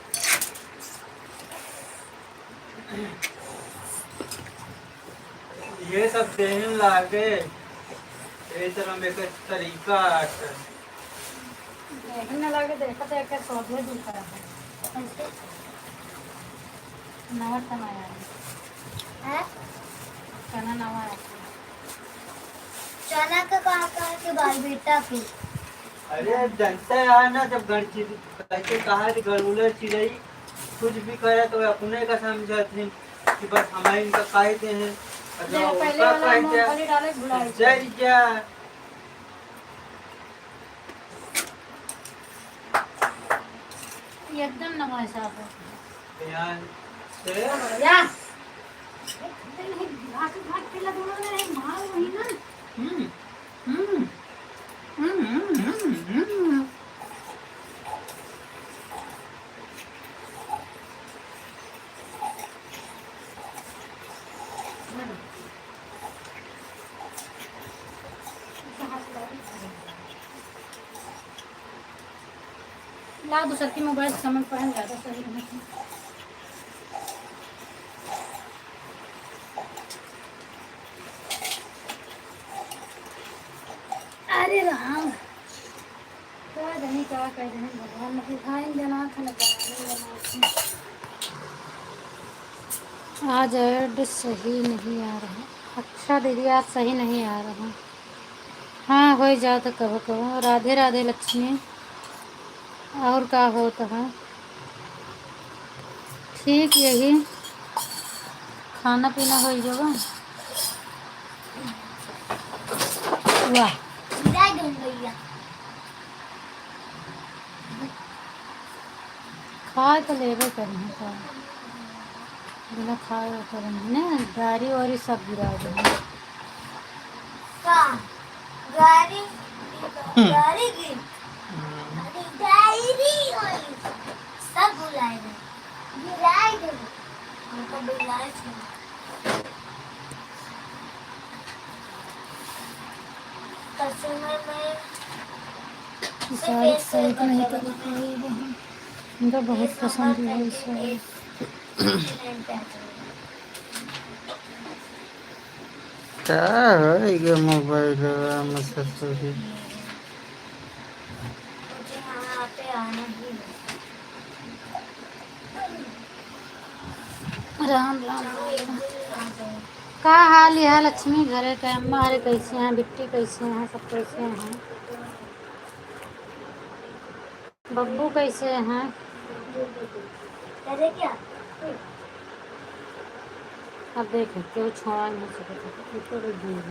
ये सब देने लागे ये तरह में एक तरीका है। देखने लगे देखा तो एक सौदे दिखा है। ऐसे नवा तना आया है चना नवा आया। चना का कहा के बाल बेटा के अरे जनता है ना जब कैसे कहा कि गड़ुलर चिड़ई कुछ भी करे तो अपने का समझते कि बस हमारे इनका कहते हैं और देखो जब पहले उनका वाला कहते मूंगफली डाले भुलाई हैं जय जा एकदम नवा साफ है। ध्यान से या भाग भाग के लगा रहे मार वही ना। हम्म हम्म हम्म। ला दूसर की मोबाइल से समझ पाए ज़्यादा सही नहीं। अरे राम क्या नहीं क्या कह रहे हैं भगवान ने दिखाएंगे ना खाना आज ऐड सही नहीं आ रहा। अच्छा दीदी आज सही नहीं आ रहा। हाँ हो जाओ तो कहो कहो। राधे राधे लक्ष्मी। और का होता है ठीक यही खाना पीना हो जाएगा। वाह विदाई दूं भैया खाए तो लेवे करेंगे का बिना खाए करेंगे ना गाड़ी वारी सब गिरा देंगे। का गाड़ी गाड़ी की अरे डायरी और सब बुलाए गए गिराए गए हमको बुलाए थे कस्टमर में साड़ी साइड नहीं तो उनका बहुत पसंद है इस साड़ी। क्या है ये मोबाइल में ससुरी मुझे यहाँ पे आना ही है राम राम चलो एक दिन आ जाओ का हाल है लक्ष्मी घरे के अम्मा हरे कैसे हैं बिट्टी कैसे हैं सब कैसे हैं बब्बू कैसे हैं। करे क्या अब देख केहू छोड़ा नहीं सकता तो दूर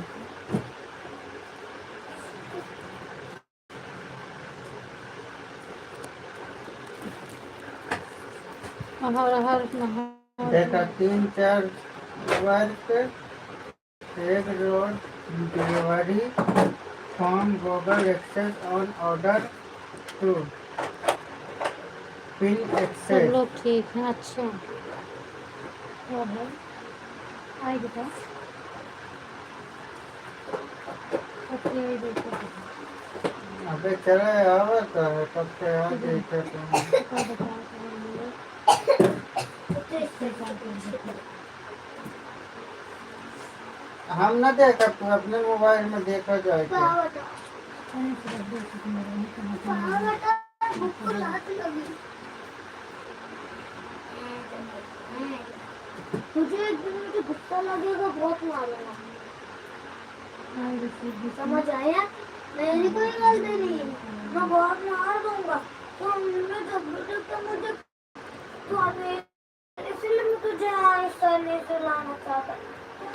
हर देखा 3-4 वर्क एक road delivery from Google access on order to pin सब एक्सेस। लोग ठीक हैं। अच्छा और है आई बेटा ओके आई देखो अबे चले आवत है तब से आ जाते तुम। तो बताओ हम न देखा तू अपने मोबाइल में देखा जाए क्या? मुझे एक दिन मुझे गुस्सा लगेगा बहुत मारूंगा समझ आया मेरी कोई गलती नहीं है मैं बहुत मार दूंगा तो हमने जब तक मुझे तो इसलिए मैं तुझे आहिस्ता से लाना चाहता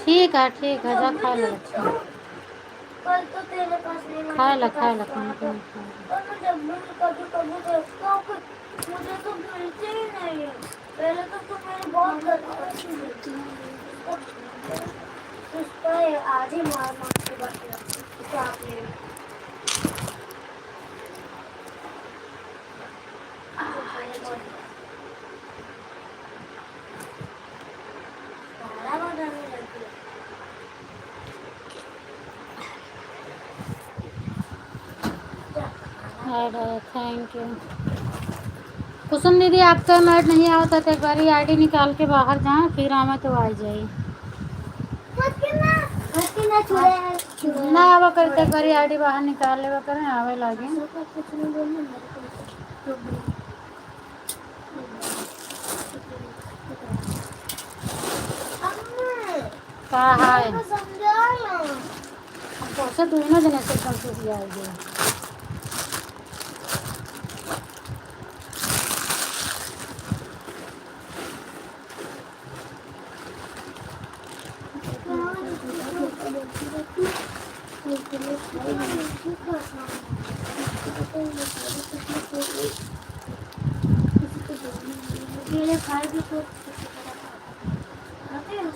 ठीक है जा खा लो कल तो तेरे पास नहीं खा ला और मैं जब भी कभी कभी देखता हूँ कि मुझे तो मिलते ही नहीं है पहले तो तुम मेरी बहुत गलती करती इस पर आज ही मार मार के बच आपने सारा बनाने लगी थैंक यू कुसुम दीदी आपका मैट नहीं आता तो एक बार आईडी निकाल के बाहर जाए फिर आवे तो आ जाइए ना आवा करते एक बार आईडी बाहर निकाल लेवा करें आवे लागे का है कैसे दोनों जने से कंफ्यूज आएगी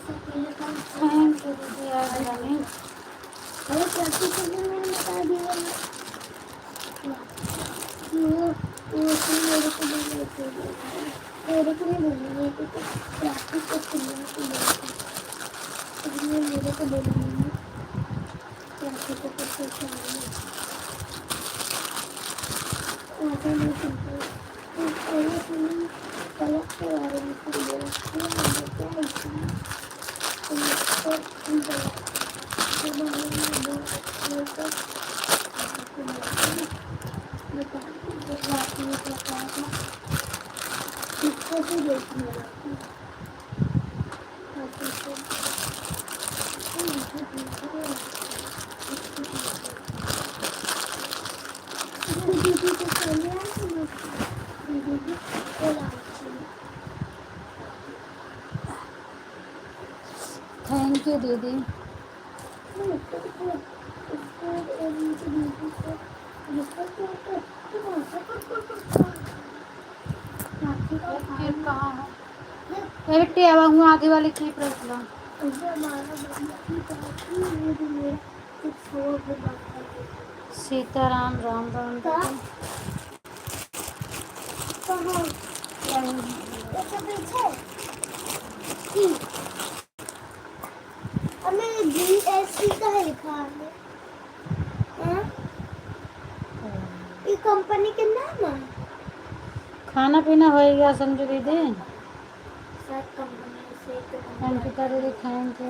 थैंक यू दीदी अरे प्रैक्टिस करने मैंने बता दिया मेरे को बोलना प्रैक्टिस करके मेरे को बोलना प्रैक्टिस करके ऐसा नहीं सुनते गलत के बारे में थैंक यू दीदी एट्टी अब हूँ आगे वाली क्लिप रख लो सीताराम राम राम हमें GST का है लिखा है ये कंपनी के नाम है खाना पीना हो गया समझो दीदी शायद कंपनी से अंकिता दीदी थैंक यू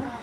हाँ।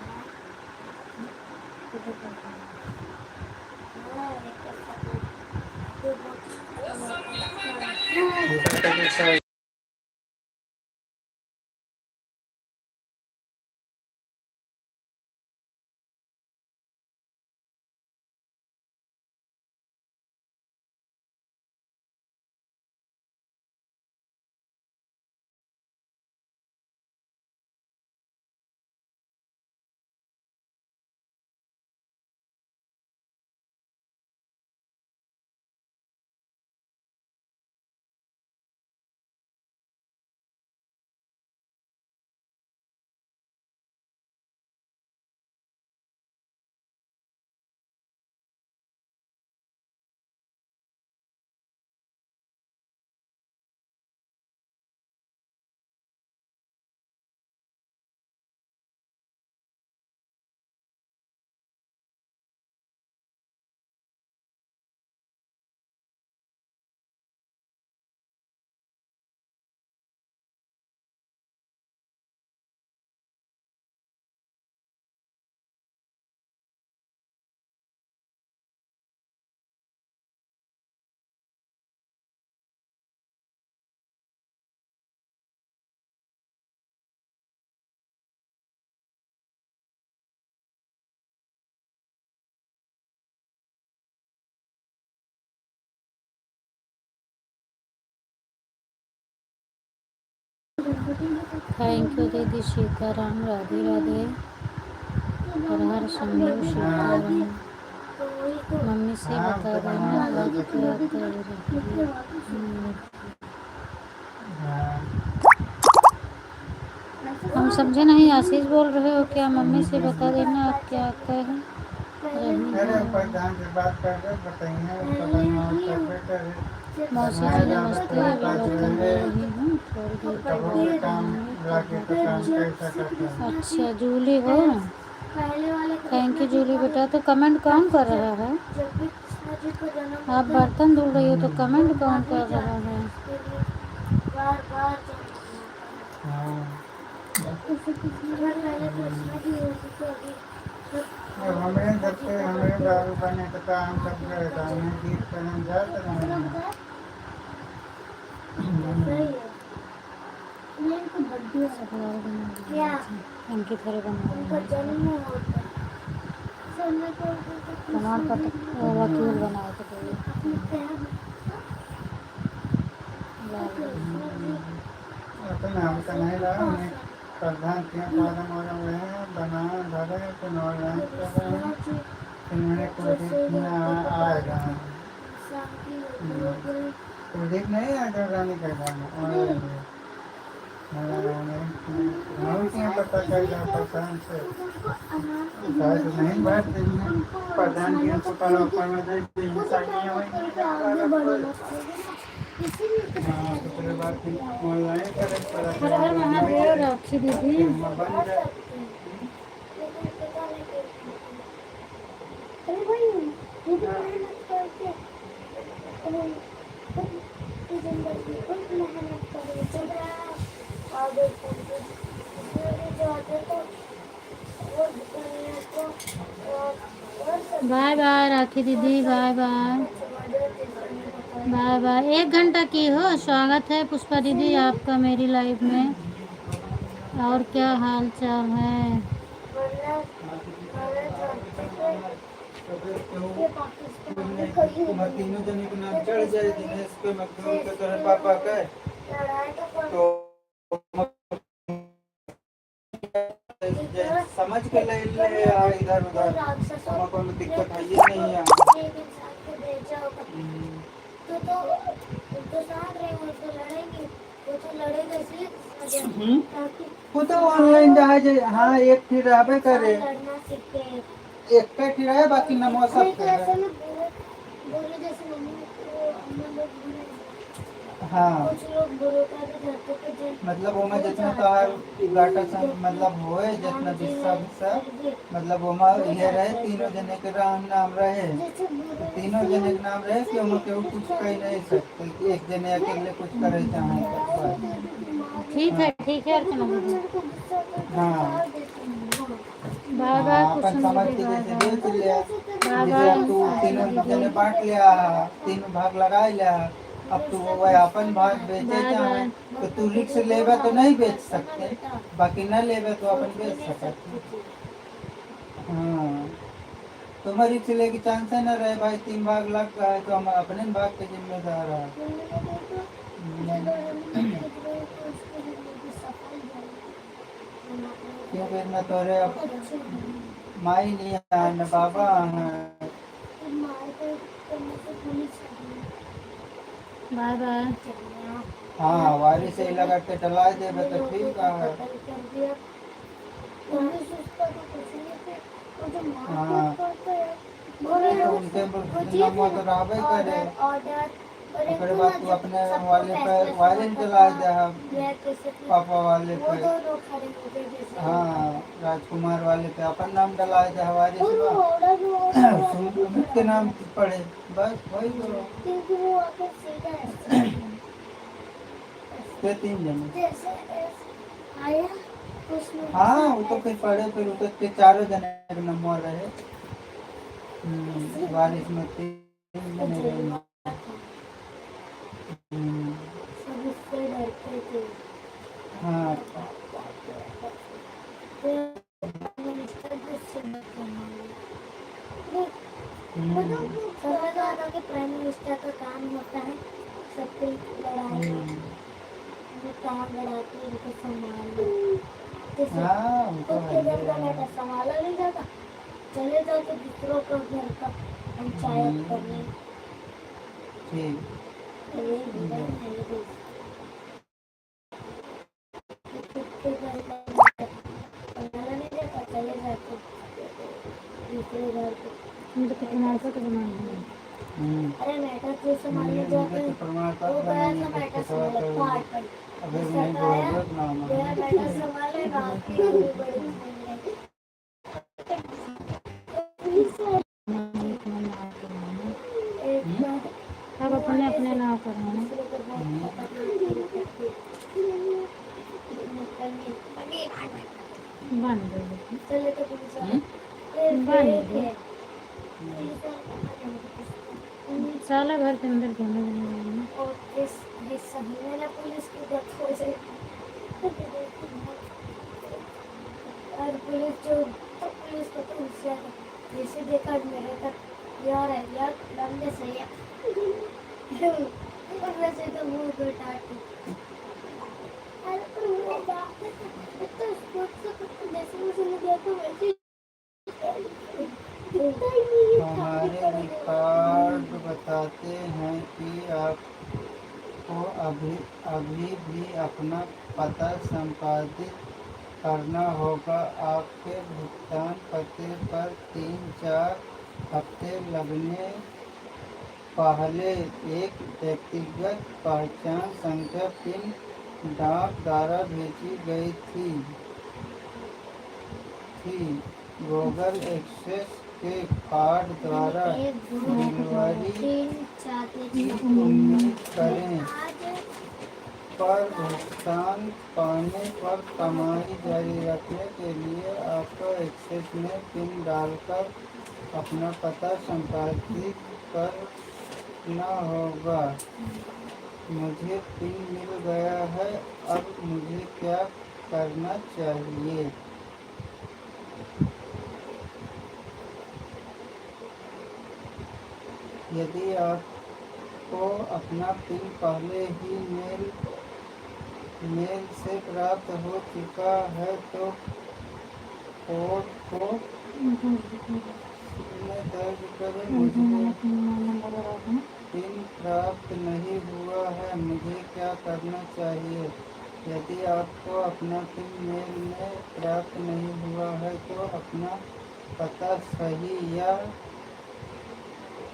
थैंक यू दीदी सीताराम, राधे राधे, हर हर शंभू सीताराम। मम्मी से हाँ बता तो देना बनवा आप दो क्या तो कर रही है। हाँ हम समझे नहीं, आशीष बोल रहे हो क्या? मम्मी से बता देना आप क्या कह रही अरे हैं। प्रधान से बात कर रहे बताइए उसको बनवाओ तब बेटर है। मौसी जी बनाया जाता नमस्ते, तो अभी बता बर्तन धो रहे रही हूँ, थोड़ी देर के कब बाद के काम बनाऊंगी लाके तो काम कैसा करता है। अच्छा जूली हो, पहले वाले को थैंक इतना यू जूली दिखा बेटा। तो कमेंट कौन कर रहा है? जब भी कृष्णा जी को जन्म आप होता है बर्तन धुल रही हो तो कमेंट तो कौन भाभी कर रहा जाते है? हैं उसके लिए बार बार जन्म होता है। हाँ अगर पहले कृष्णा जी होती तो अभी अब हमें सबसे हमें दारू बने तो काम सब करता हमें गीत करने जाते रहे। सही है। नहीं तो बर्थडे क्या अंकित हरे उनका जन्म होता है। जन्म को प्रमाण पत्र वकील बनाए थे तो अपने प्यार अपन हम तो नहीं रहा उन्हें प्रधान के कॉलम और रहे बना धरे फिर और रहे कर रहे हैं इन्होंने कुलदीप में आएगा कुलदीप नहीं आएगा रानी का गाना और क्या पता चल जाए प्रधान से शायद नहीं बात प्रधान की तो कल ऊपर में देख दूसरे बात ऑनलाइन करें हर हर महादेव राखी दीदी। बन जाए अरे भाई ये तो मेहनत करके जिंदगी बहुत मेहनत करे चला आगे जाते तो वो दुनिया को बाय बाय राखी दीदी, बाय बाय बाय बाय। 1 घंटा की हो, स्वागत है पुष्पा दीदी आपका मेरी लाइफ में। और क्या हाल चाल है? तीनों जने के नाम चढ़ जाए दिनेश पे मखदूम के तोरे पापा के तो समझ के ले ले इधर उधर हमें कोई दिक्कत है ये नहीं है। तो साथ रहे वो तो लड़ेंगे वो तो लड़ेगा इसलिए वो तो ऑनलाइन जहाज हाँ एक फिर रहबे करे लड़ना सीखे एक पे फिर है बाकी नमो सब पे ऐसे है। में बोले जैसे मम्मी को हम लोग बुरे हाँ कुछ लोग बुरे का भी धरते थे जो मतलब वो में जितना तोहार घाटा सम मतलब होए जितना हिस्सा हिस्सा मतलब वो में ये रहे तीनों जने के नाम रहे जैसे बुरे तीनों जने के नाम रहे कि हम केहू कुछ कह नहीं सकते एक जने अकेले कुछ करे चाहे तो बस। ठीक है अर्चना दीदी। हाँ बाय बाय हाँ अपन कुसुम समझ दीदी, के बाय जैसे बाय बेच लिया बाय जैसे अब तू बाय तीनों दीदी, जने बांट लिया तीनों भाग लगा लिया अब तू वो अपन भाग बेचे बाय चाहे बाय। तो तू रिक्स लेबे तो नहीं बेच सकते बाकी न लेबे तो अपन बेच सकते। हाँ तुम्हारी रिक्स लेके चांस है ना रहे भाई 3 भाग लग गया है तो हम अपने भाग के जिम्मेदार है। क्यों फिर मैं तोरे माई नहीं है न बाबा है। Bye bye. हाँ वारी से ही लगा के डला देबे तो ठीक है। हाँ तो उनके नंबर तो रहबे करे ओकरे बाद तू अपने वाले पे वायरल चला दे पापा वाले पे हाँ राजकुमार वाले पे अपन नाम डला दे हमारे सुमित के नाम पड़े बस वही करो के 3 जने हाँ वो तो फिर पढ़े फिर तो के 4 जने के नंबर रहे बारिश में 3 जने रहे। हाँ प्राइम मिनिस्टर का काम होता है सबके लड़ाई टांग अड़ाती उनको संभाल लो। जैसे हाँ उनको खुद के घर का है। मैटर संभाला नहीं जाता, चले जाते दूसरों का घर का पंचायत करने। ठीक। यही बुरा है ये देश। खुद के घर का मैटर संभाला नहीं जाता, चले जाते दूसरे घर पे। मुझे तो प्रमाण पत्र बनाना है। अरे मैटर जो संभालने जाते हैं प्रमाण वो पत्र गया नहीं था है मैटर तो संभाले पार्ट पर अगर दूसरा नहीं का आया बोल ना गया मैटर संभाले बाकी आगे बड़ी एक बार सब अपने अपने नाम करवाना। दूसरे के बहुत खतरनाक बन गई। चले तो पुलिस बन गई। साला घर के अंदर घूमने देना। और इस सही वाला पुलिस की डेथ हो जाए और पुलिस जो तो पुलिस को तो उससे जैसे देखा मेरे तक यार है यार लंबे से यार और वैसे तो मुंह पे टाटी अरे पर वो बात है तो स्पोर्ट्स से कुछ जैसे मुझे लगा तो वैसे हमारे रिकॉर्ड बताते हैं कि आपको अभी भी अपना पता संपादित करना होगा। आपके भुगतान पते पर 3-4 हफ्ते लगने पहले एक व्यक्तिगत पहचान संख्या पिन डाक द्वारा भेजी गई थी। गूगल एक्सेस के कार्ड द्वारा डिलीवरी की उम्मीद करें, पर भुगतान पाने पर कमाई जारी रखने के लिए आपको एक्सेस में पिन डालकर अपना पता संपादित करना होगा। मुझे पिन मिल गया है, अब मुझे क्या करना चाहिए? यदि आपको अपना पिन पहले ही मेल से प्राप्त हो चुका है तो कोड को में दर्ज करें। मुझे पिन प्राप्त नहीं हुआ है, मुझे क्या करना चाहिए? यदि आपको अपना पिन मेल में प्राप्त नहीं हुआ है तो अपना पता सही या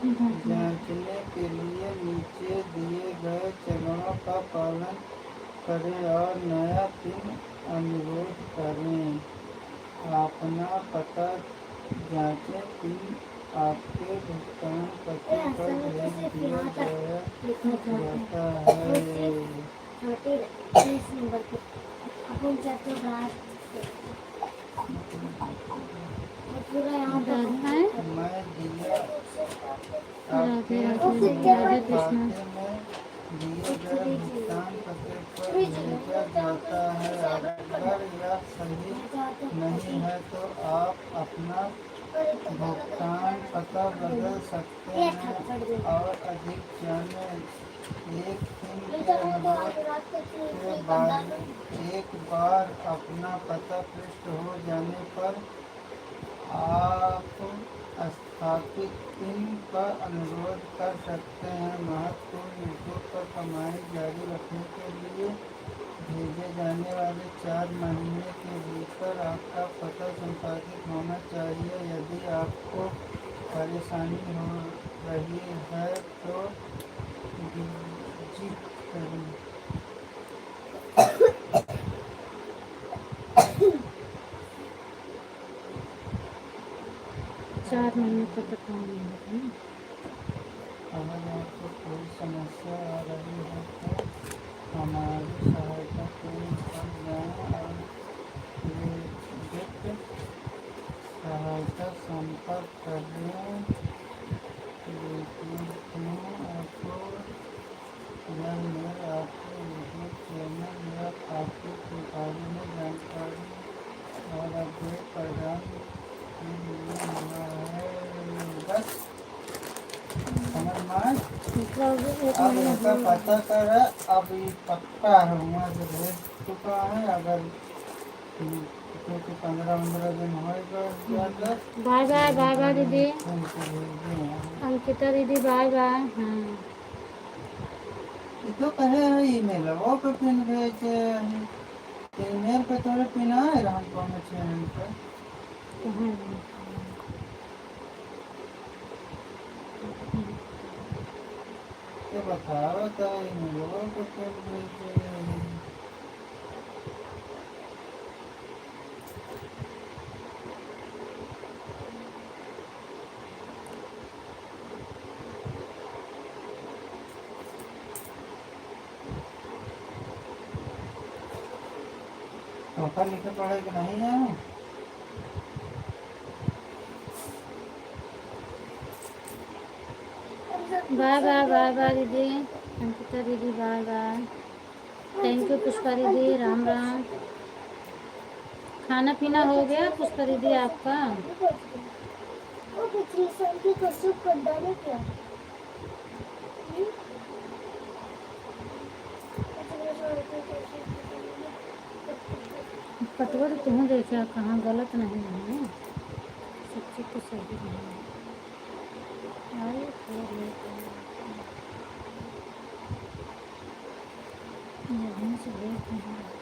जांचने के लिए नीचे दिए गए चरणों का पालन करें और नया पिन अनुरोध करें। अपना पता जांचें, पिन आपके भुगतान पते पर भेज दिया जाता है। मैं दिया आपके खाते में दिए गए भुगतान पते पर भेजा जाता है। अगर यह सही नहीं है तो आप अपना भुगतान पता बदल सकते हैं और अधिक जानें। एक पिन के अनुरोध के बाद एक बार अपना पता पृष्ठ हो जाने पर आप स्थापित पिन का अनुरोध कर सकते हैं। महत्वपूर्ण इनपुट पर कमाई जारी रखने के लिए भेजे जाने वाले 4 महीने के भीतर आपका पता संपादित होना चाहिए। यदि आपको परेशानी हो रही है तो डिजिट करें। 4 महीने तक तो काम नहीं होता ना। अगर आपको कोई समस्या आ रही है तो हमारी सहायता केंद्र पर जाएं और विधिक सहायता संपर्क करें। आपको यह मेल आपके यूट्यूब चैनल या खाते के बारे में जानकारी और अपडेट प्रदान के लिए मिला है। बस समझ में आए? मतलब एक अब महीना ऐसा हो पता गया। कर अब ये पक्का है वहाँ से भेज चुका है। अगर क्योंकि 15-15 दिन होएगा ज़्यादा बाय बाय, बाय बाय दीदी। फोन से भेज दिए। अंकिता दीदी बाय बाय। हाँ ये तो कहे है ईमेल वो पे पिन भेजे ईमेल पे थोड़े पिन आए हमको हमें चैनल पे कहाँ ये बताओ तो ईमेल वो पे पिन भेजे। टोका लिखे पढ़े कि नहीं जाए। बाय बाय, बाय बाय दीदी। अंकिता दीदी bye bye. Thank you Pushpa दीदी, राम राम। खाना पीना हो गया पुष्पा दीदी आपका? वो पिछले साल की कसरत कर डाले क्या? पटवा तो तुम्हें देखा कहाँ गलत नहीं है, सब चीज़ तो सही है। आइए थोड़ा लेट है। यहाँ से लेट नहीं है।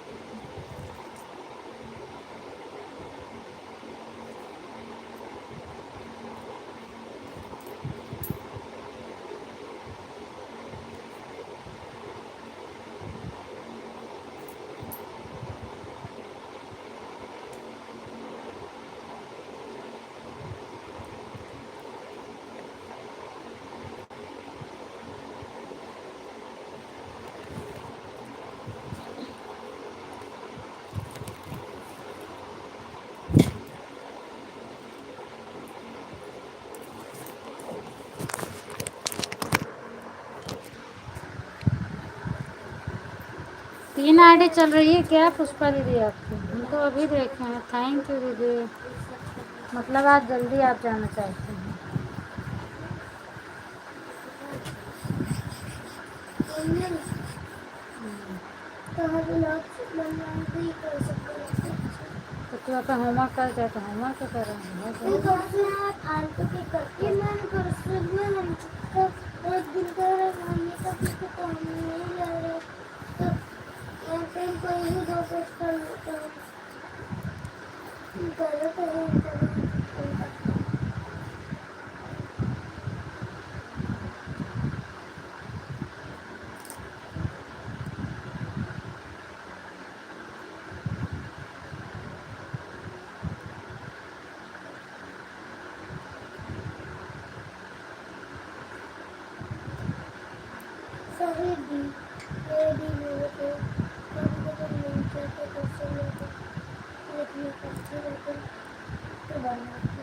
तीन आईडी चल रही है क्या पुष्पा दीदी आपकी? हम तो अभी देखे हैं। थैंक यू दीदी, मतलब आज जल्दी आप जाना चाहते हैं। तो तू अपना होमवर्क कर जाए तो होमवर्क कर रहे हैं। फालतू के करके मन कर में हम तो एक दिन कर मम्मी का कुछ तो हम नहीं ले रहे तो यहाँ पे कोई भी दो कुछ कर लेता है गलत है सही भी ये भी मेरे को कभी नहीं चाहते कैसे लेते लेकिन कैसे लेते तो बनाते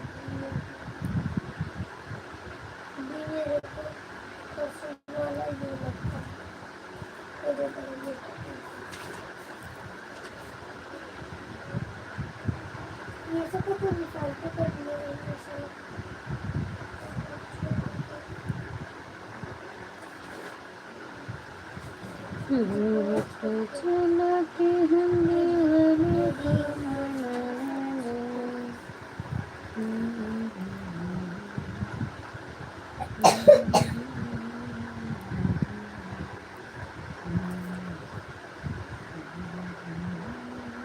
भी मेरे को पसंद वाला ये लगता है तो ये सब तो निकाल के कर दिया है चला के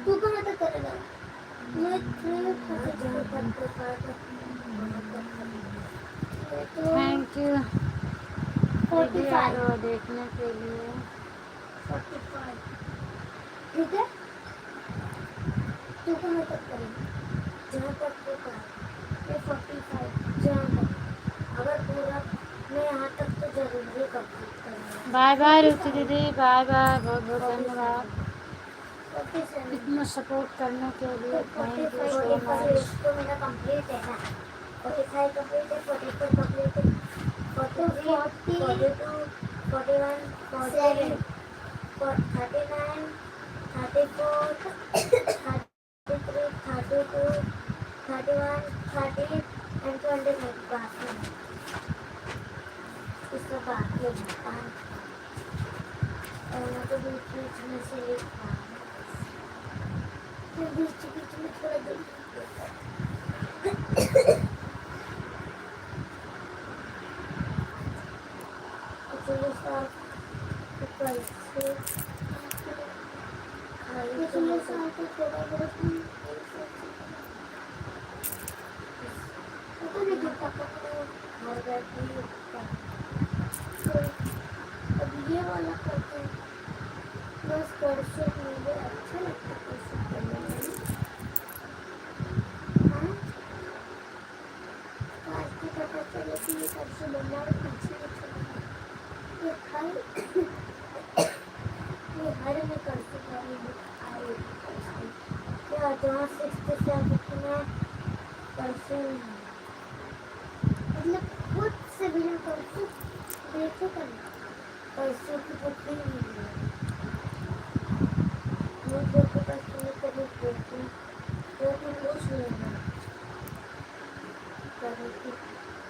तू कहाँ तक करेगा मैं थैंक यू 45 देखने के लिए। 45 ठीक है तू कहाँ तक करेगा जहाँ तक तू कर ये 45 जहाँ तक अगर पूरा मैं यहाँ तक तो जरूरी कंप्लीट करूँगा। बाय बाय रुचि दीदी, बाय बाय, बहुत बहुत धन्यवाद 47 इतना सपोर्ट करने के लिए। Thank you so 45 much. तो मेरा कंप्लीट है ना 45 कंप्लीट है 44 कंप्लीट है 43 42 41 47 39 34 33 32 31 30 and 25 बाकी इस सब आके भगवान और मैं तो बीच बीच में से एक फिर बीच बीच में थोड़ा देख चलो साथ कैसे खाली चलो साथ थोड़ा बहुत पता नहीं कितना पकड़ो और बैठी अब ये वाला करते हैं बस परसों मुझे अच्छा लगता है परसों करने में हाँ आज को पता चले कि ये परसों बनना है पीछे ये खाई ये हर में करते वाली आए क्या जहाँ 67 में परसों मतलब खुद से बिना परसों देखे करना परसों की पत्नी नहीं है मुझे को पत्नी कभी देखती तो पूछ लेना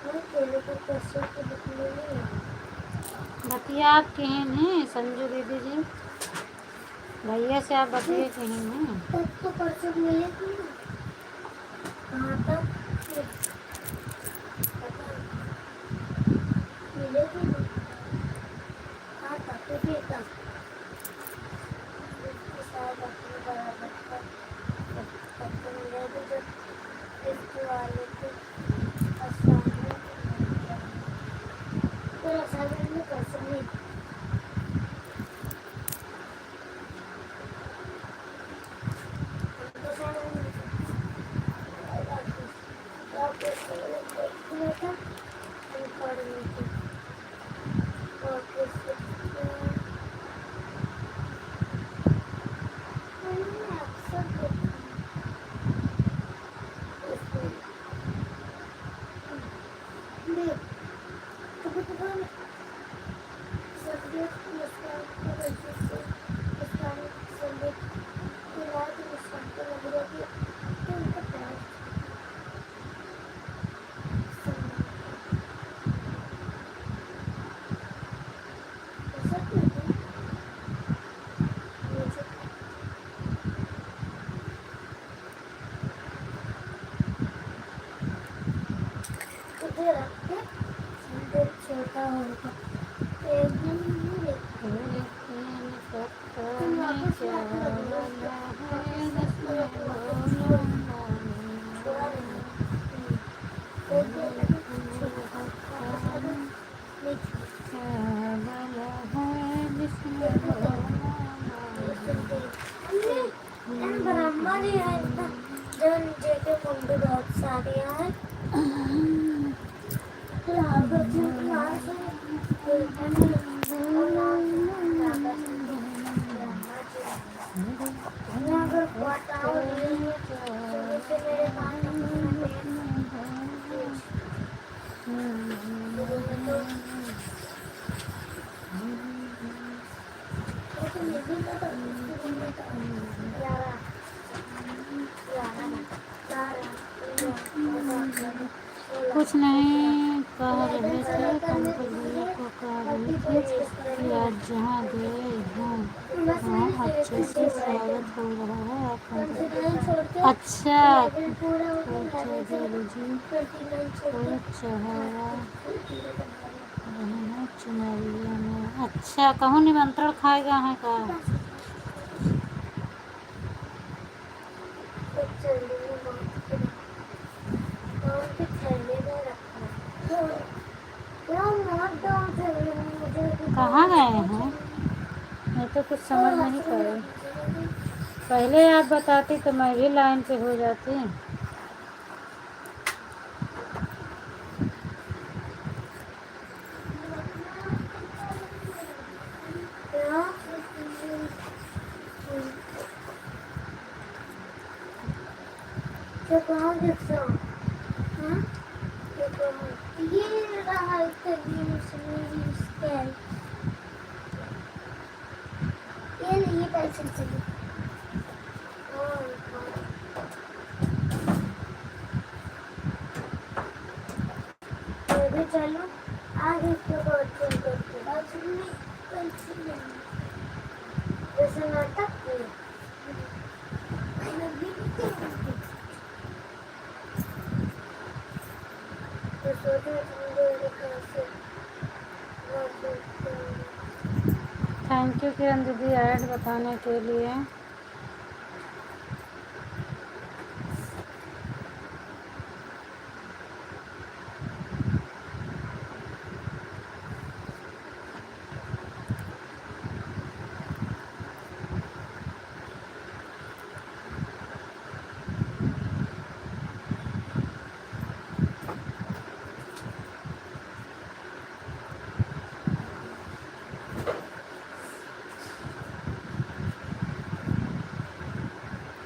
मैं तेरे को परसों की पत्नी नहीं है बतिया आप केहन हैं संजू दीदी जी? भैया से आप बतिए केहन हैं? तब तो परसों मिले थे ना कहाँ तक पता मिले थे ना कहाँ तक तो फिर तक उसके साथ अपने बराबर तब तो मिले थे जब इसके वाले थे असाइनमेंट तो असाइनमेंट में परसों नहीं छोटा होगा एक दिन नहीं ब्राह्मण है जन जेके मुंडे बहुत सारे हैं कुछ नहीं कह रहे थे पंकज भैया को कह रही थी कि आज जहाँ गए हैं वहाँ अच्छे से स्वागत हो रहा है आप अच्छा जी चुनरिया में अच्छा कहूँ निमंत्रण खाएगा है का कहाँ गए हैं मैं तो कुछ समझ नहीं पाई पहले आप बताती तो मैं भी लाइन पे हो जाती ये रहा ये नहीं पेंसिल से चलो आगे इसको कौन सी लेनी? जैसे नाटक की। तो सोचो तुम कैसे थैंक यू किरण दीदी ऐड बताने के लिए।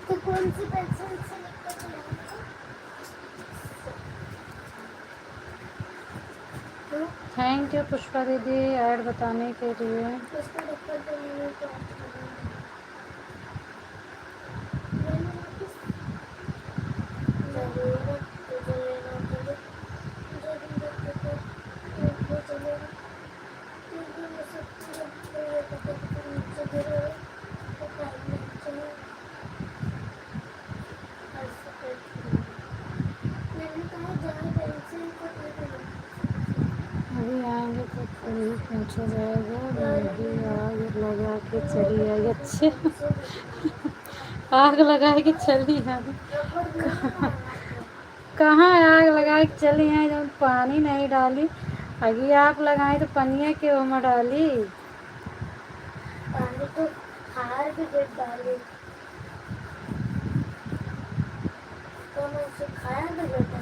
तो कौन सी पेंसिल से लिखकर चलाऊंगा? थैंक यू पुष्पा दीदी ऐड बताने के लिए। उसको लिखकर चलाऊंगा तो अच्छा लगेगा। जरूरत तुझे लेना तुझे जरूरत तुझे चलेगा क्योंकि ये सब चीज़ें ये पता कि नीचे गिरे तो टाइम नहीं चलेगा। ऐसे करके मैंने कहा जहाँ पेंसिल को अभी आएंगे तो कभी पूछा जाएगा। अभी आग लगा के चली आई। अच्छा आग लगा के चली आई। कहाँ आग लगा के चली आई जब पानी नहीं डाली। अभी आप लगाए तो पनिया के में डाली। पानी तो हार भी गिर डाली तो मैं उसे खाया भी बेटा।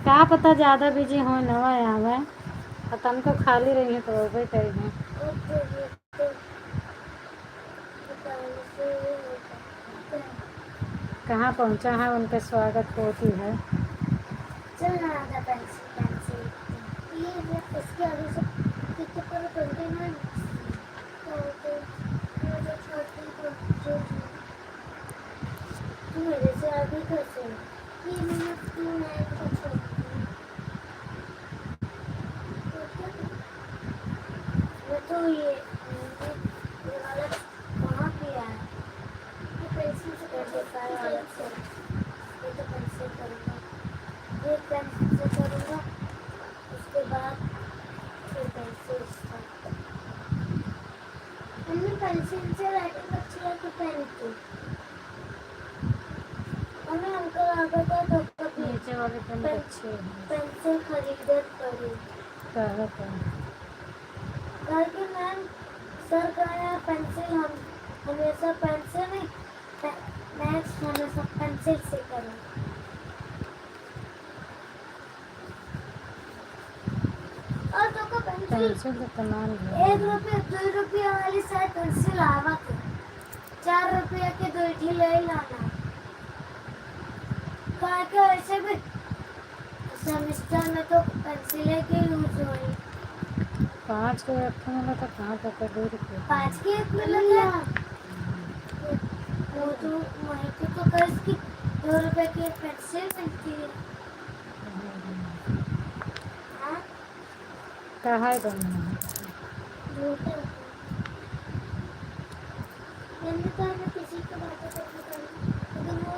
क्या पता ज़्यादा बिजी हो नवा आवे और तनको खाली रही है तो वो करी हैं। और तो ये तो बताने से ये होता है। कहाँ पहुँचा है उनका स्वागत होती है। चल ना आधा पेंसिल पेंसिल ये इसके आगे से कितने पर 29 तो मुझे छोटी को जो तू मेरे से आगे कैसे ये मैंने 2 को छोड़ मैं तो ये वाला कहाँ किया है ये पेंसिल से कर देता है अलग से ये तो पेंसिल करूँगा ये पेंसिल से करूँगा उसके बाद फिर पेंसिल स्टार्ट। मम्मी पेंसिल से राइटिंग अच्छी है तो पेन की हमें अंकल आ गया था तब तक नीचे वाले पेन अच्छे हैं। पेंसिल खरीदे पड़ी कि मैम सर कहा पेंसिल हम हमेशा पेंसिल नहीं मैथ्स हमेशा पेंसिल से करें। और तो को पेंसिल तो तमाम 1 रुपये 2 रुपये वाली शायद पेंसिल आवा थे 4 रुपये के 2 ही ले लाना कहा के वैसे भी सेमेस्टर में तो पेंसिलें की यूज हुई 5 के रखने वाला था कहाँ पता 2 रुपये 5 के एक मिला था वो तो वहीं पे तो कर्ज की 2 रुपए की एक पेंसिल मिलती है। हाँ कहाँ है दोनों झूठे मैंने कहा मैं किसी को बातें करने का लेकिन वो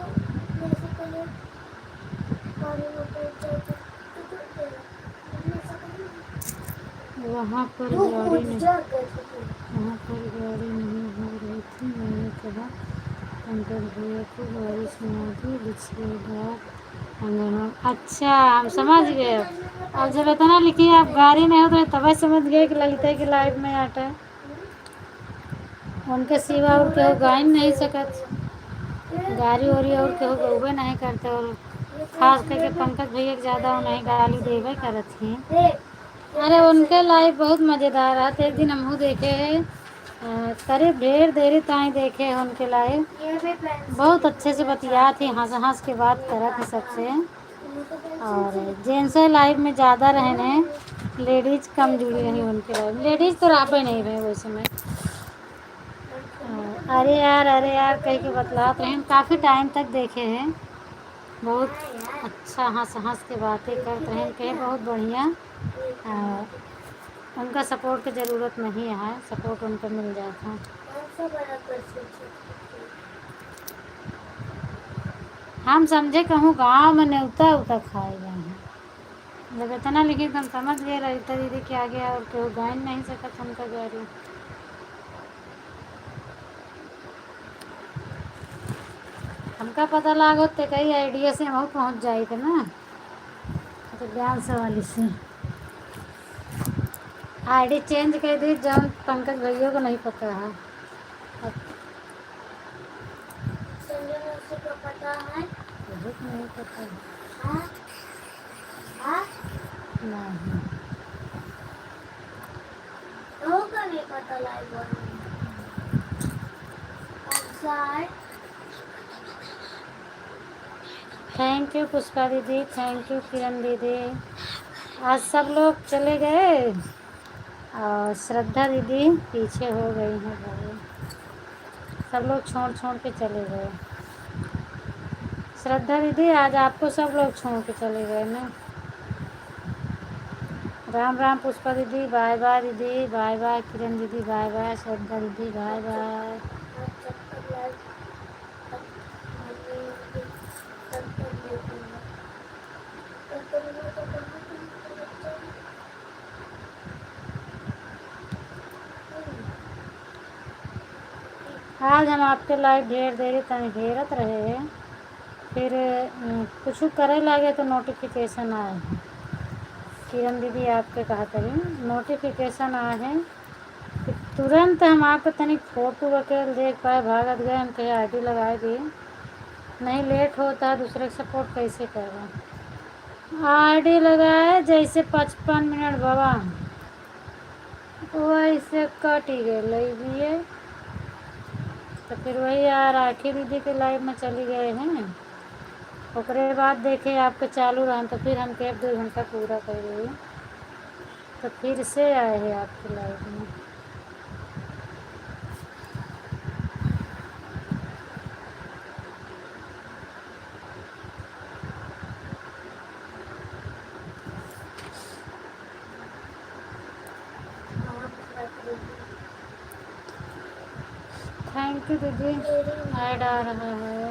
जैसे कहे पानी में पहुंच जाए तो देगा मैंने ऐसा कहा वहाँ पर वो गाड़ी उठ नहीं जा गए थे वहाँ पर गाड़ी नहीं हो रही थी। मैंने कहा अंकल भैया को गाड़ी सुना दी पिछली बार अंगन। अच्छा हम समझ गए। अब जब इतना लिखिए आप गाड़ी नहीं हो तो तब समझ गए कि ललिता की लाइफ में आटा है उनके सिवा और केहू गा ही नहीं सकत। गाड़ी वाड़ी और केहू गौबे नहीं करते और खास करके पंकज भैया के ज़्यादा उन्हें गाली देवे करत ही। अरे उनके लाइफ बहुत मज़ेदार है। एक दिन हमहू देखे हैं करीब ढेर देरी ताई देखे हैं उनके लाइव बहुत अच्छे से बतिया थी हंस हंस के बात करा थी सबसे। और जेंट्स लाइफ में ज़्यादा रहने लेडीज कम जुड़ी रही उनके लाइफ लेडीज तो रापे नहीं रहे वैसे में। अरे यार कह के बतलाते हैं काफ़ी टाइम तक देखे हैं बहुत अच्छा हंस हंस के बातें करते हैं कहे बहुत बढ़िया। उनका सपोर्ट की ज़रूरत नहीं है, सपोर्ट उनको मिल जाता। कौन सा बड़ा क्वेश्चन? हम समझे कहूँ गाँव में न्योता उता खाए गए हैं, जब इतना लिखी तो हम समझ गए रीता दीदी के आगे और केहू गाइन नहीं सकत उनका गाड़ी। हमका पता लागो तो कई आइडिया से हम पहुँच जाए थे ना, तो ज्ञान सवाली से आईडी चेंज कर दी जौन पंकज भैया को नहीं पता है। संजय मौसी को पता है? मुझे तो नहीं पता है। हाँ? हाँ? नहीं, होगा नहीं पता लाइव सार। थैंक यू पुष्पा दीदी, थैंक यू किरण दीदी। आज सब लोग चले गए और श्रद्धा दीदी पीछे हो गई हैं भाई, सब लोग छोड़ छोड़ के चले गए। श्रद्धा दीदी आज आपको सब लोग छोड़ के चले गए ना। राम राम पुष्पा दीदी, बाय बाय दीदी, बाय बाय किरण दीदी, बाय बाय श्रद्धा दीदी, बाय बाय। आज हम आपके लाइव ढेर देरी तक घेरत रहे, फिर कुछ करे लगे तो नोटिफिकेशन आए हैं। किरण दीदी आपके कहा तरी नोटिफिकेशन आए हैं, फिर तुरंत हम आपको तनिक फोटो वगैरह देख पाए, भागत गए, हम कहीं आईडी लगाए दी नहीं, लेट होता है दूसरे का सपोर्ट कैसे करें। आईडी लगाए जैसे 55 मिनट बाबा वैसे कट ही गए भी, तो फिर वही यार राखी दीदी के लाइव में चली गए हैं, ओकरे बाद देखे आपके चालू रहा तो फिर हम कैब 2 घंटा पूरा कर रही, तो फिर से आए हैं आपके लाइव में। थैंक यू दीदी, ऐड आ रहा है।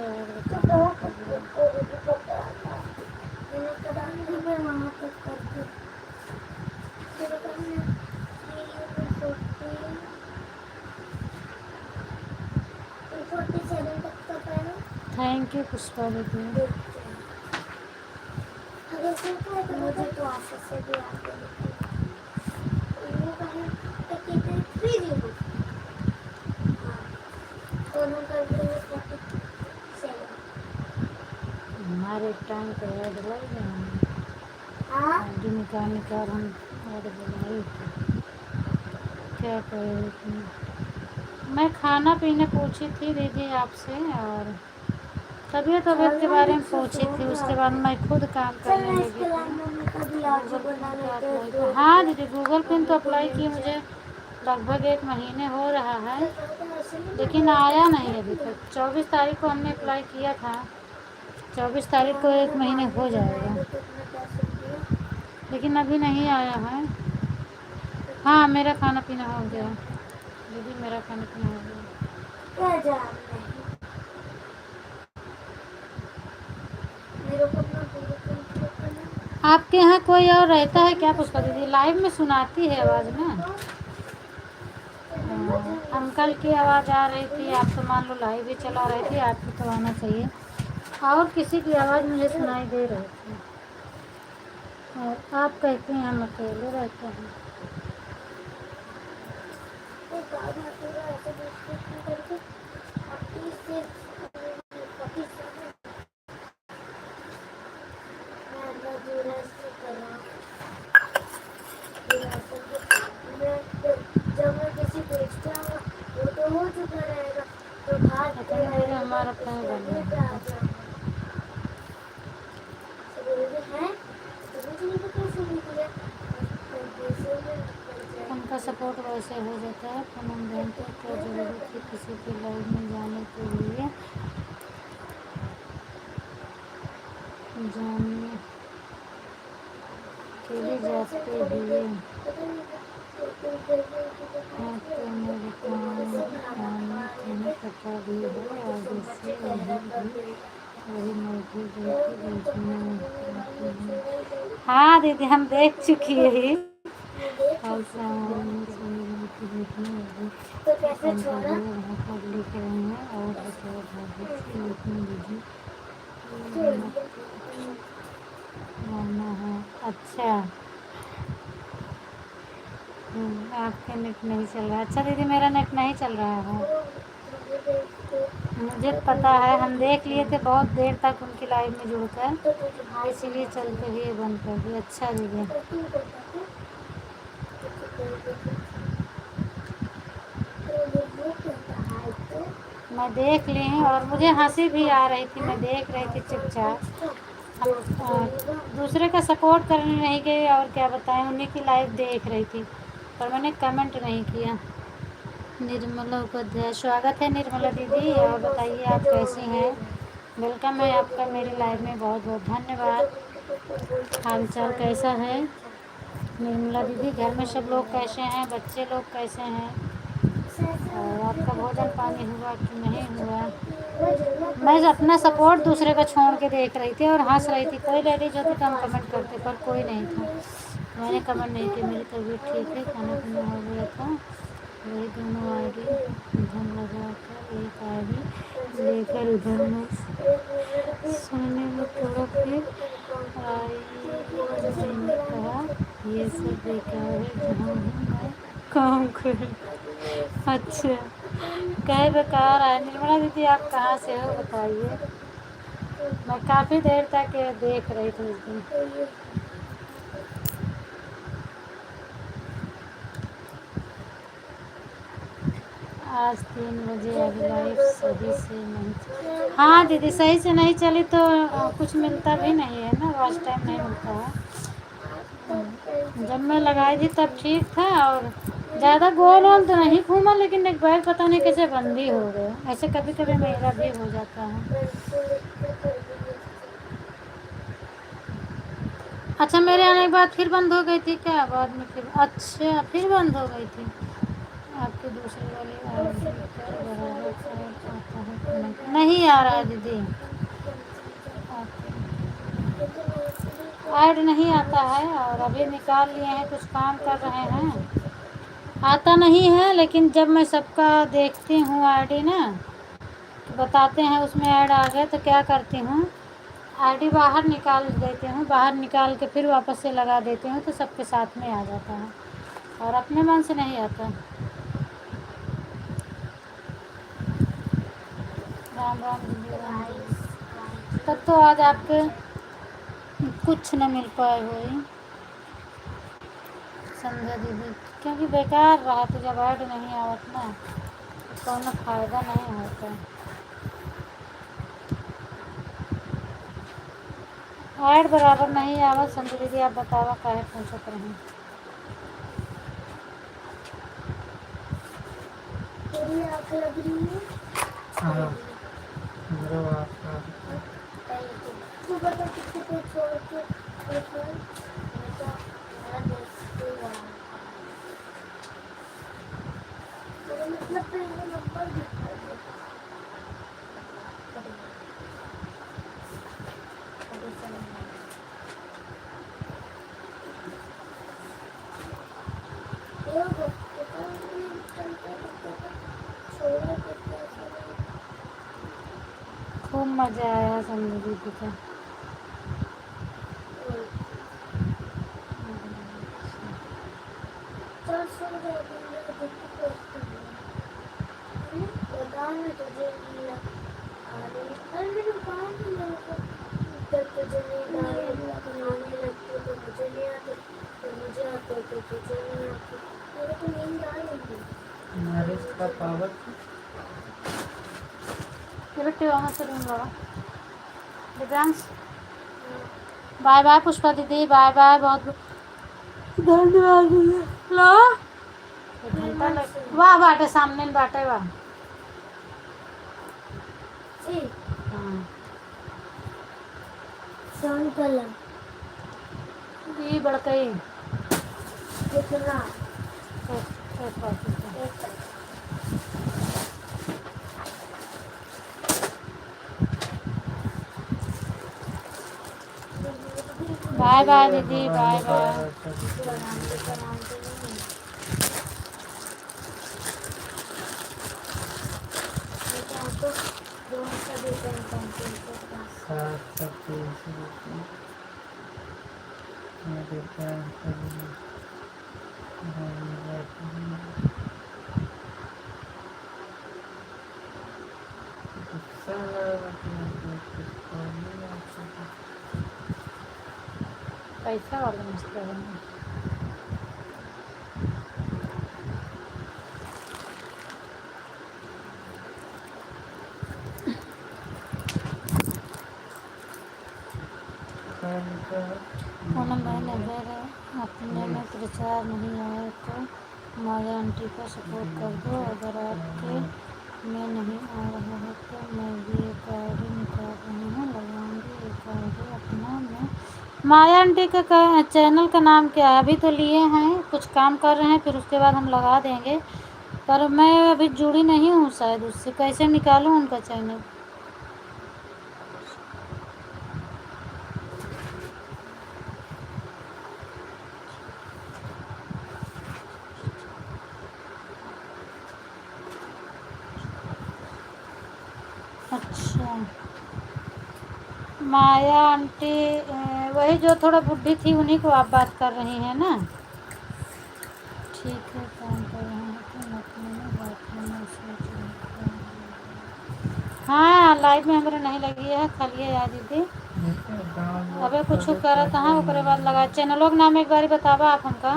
थैंक यू पुष्पा दीदी। मुझे तो ऑफिस से भी आके हमारे टाइम पर ऐड लग गए, आईडी निकाल हम ऐड बनाई थी। क्या करें, मैं खाना पीने पूछी थी दीदी आपसे और तबीयत के बारे में पूछी थी, उसके बाद मैं खुद काम करने लगी थी। हाँ दीदी गूगल पिन तो अप्लाई किए मुझे लगभग 1 महीने हो रहा है, लेकिन आया नहीं अभी तक। 24 तारीख को हमने अप्लाई किया था, 24 तारीख को 1 महीने हो जाएगा, लेकिन अभी नहीं आया है। हाँ मेरा खाना पीना हो गया दीदी, मेरा खाना पीना हो गया। आपके यहाँ कोई और रहता है क्या पुष्पा दीदी? लाइव में सुनाती है आवाज़ ना, अंकल की आवाज़ आ रही थी, आप तो मान लो लाइव ही चला रही थी, आपको तो आना चाहिए। और किसी की आवाज़ मुझे सुनाई दे रही थी, और आप कहते हैं हम अकेले रहते हैं। हमारा उनका सपोर्ट वैसे हो जाता है, हम जानते हैं क्या ज़रूरत है किसी के लाइव में जाने के लिए, जानने के लिए जाते हुए। हाँ तो मेरे काम तुम्हें पता भी है आगे से वही मूवी देख के देखना है। हाँ दीदी हम देख चुकी है ये। और सामान सुनने की देखनी होगी। तो कैसे छोड़ा? वहाँ पर लिख रहे हैं और बताओ भाभी से लेकिन दीदी रहना है। अच्छा आपका नेट नहीं चल रहा। अच्छा दीदी मेरा नेट नहीं चल रहा है। मुझे पता है हम देख लिए थे बहुत देर तक उनकी लाइव में जुड़कर, इसीलिए चलते हुए बंद कर दिया। अच्छा दीदी मैं देख ली हूँ और मुझे हंसी भी आ रही थी, मैं देख रही थी चुपचाप। हम दूसरे का सपोर्ट करने नहीं गए और क्या बताएं, उन्हीं की लाइव देख रही थी पर मैंने कमेंट नहीं किया। निर्मला उपाध्याय स्वागत है निर्मला दीदी, और बताइए आप कैसी हैं। वेलकम है आपका मेरी लाइव में, बहुत बहुत धन्यवाद। हाल चाल कैसा है निर्मला दीदी, घर में सब लोग कैसे हैं, बच्चे लोग कैसे हैं, और आपका भोजन पानी हुआ कि नहीं हुआ। मैं अपना सपोर्ट दूसरे का छोड़ के देख रही थी और हंस रही थी। कोई लेडीज होती तो हम कमेंट करते पर कोई नहीं था, मैंने कमेंट नहीं किया। मेरी तबीयत ठीक है, खाना पीना हो गया था, वही दोनों आईडी धन लगा कर एक आईडी लेकर उधर में सोने में पड़ा, फिर आई मैंने कहा ये सब बेकार है, जहाँ हूँ मैं काम कर। अच्छा कहे बेकार है। निर्मला दीदी आप कहाँ से हो बताइए। मैं काफ़ी देर तक देख रही थी उस दिन। आज 3 बजे अभी लाइफ सही से नहीं चली। हाँ दीदी सही से नहीं चली तो कुछ मिलता भी नहीं है ना, वॉच टाइम नहीं मिलता है। जब मैं लगाई थी तब ठीक था और ज़्यादा गोल वोल तो नहीं घूमा, लेकिन एक बार पता नहीं कैसे बंद ही हो गए। ऐसे कभी कभी मेरा भी हो जाता है। अच्छा मेरे आने के बाद फिर बंद हो गई थी क्या, बाद में फिर अच्छा फिर बंद हो गई थी। आपकी दूसरी वाली आईडी पर बराबर आता है नहीं आ रहा है दीदी, ऐड नहीं आता है और अभी निकाल लिए हैं, कुछ काम कर रहे हैं, आता नहीं है। लेकिन जब मैं सबका देखती हूँ आईडी ना तो बताते हैं उसमें ऐड आ गया, तो क्या करती हूँ आईडी बाहर निकाल देती हूँ, बाहर निकाल के फिर वापस से लगा देती हूँ तो सबके साथ में आ जाता है और अपने मन से नहीं आता। राम राम दीदी राम दीदी। तब तो आज आपके कुछ न मिल पाए हुए संध्या दीदी, क्योंकि बेकार रहा तो जब ऐड नहीं आवत ना तो कोनो फायदा नहीं होता। ऐड बराबर नहीं आवत संध्या दीदी, आप बतावा काहे पूछत रही। तेरी आँख लग रही है। हाँ मेरा आपका तू बता किसी को छोड़ के एक बार मैं देखती हूँ। मेरा मतलब पहले नंबर दिखा दे। खूब मज़ा आया संध्या दीदी का। नरिश का पावर बेटे वहाँ से रूम लगा दिव्यांश। बाय बाय पुष्पा दीदी, बाय बाय, बहुत धन्यवाद दीदी। लो घंटा लग वाह बाटे सामने बाटे वाह। हाँ सोन कलम ये बड़कई कितना तो कॉफी का। एक बाय बाय दीदी, बाय बाय। बनाते नहीं लेकिन आपको दोनों का भी पेंशन के पास 730 रुपये मेरे बैंक में पैसा वाला मस्त है। पूनम बहन अगर अपने में प्रचार नहीं आए तो माया आंटी को सपोर्ट कर दो। अगर आपके में नहीं आ रहा है तो मैं भी एक आईडी निकाल रही हूँ, लगाऊंगी एक आईडी अपना। मैं माया आंटी का चैनल का नाम क्या है? अभी तो लिए हैं, कुछ काम कर रहे हैं, फिर उसके बाद हम लगा देंगे। पर मैं अभी जुड़ी नहीं हूँ शायद उससे, कैसे निकालूँ उनका चैनल? अच्छा, माया आंटी वही जो थोड़ा बुढ़ी थी, उन्हीं को आप बात कर रही हैं ना? ठीक है, काम कर रहे हैं तो अपने में बात करना सोच रहे हैं। हाँ, लाइव में हमारे नहीं लगी है, खाली है यार दीदी। अबे कुछ कर कहाँ ओकरे बाद लगा। चैनलों का नाम एक बार बतावा आप हमका,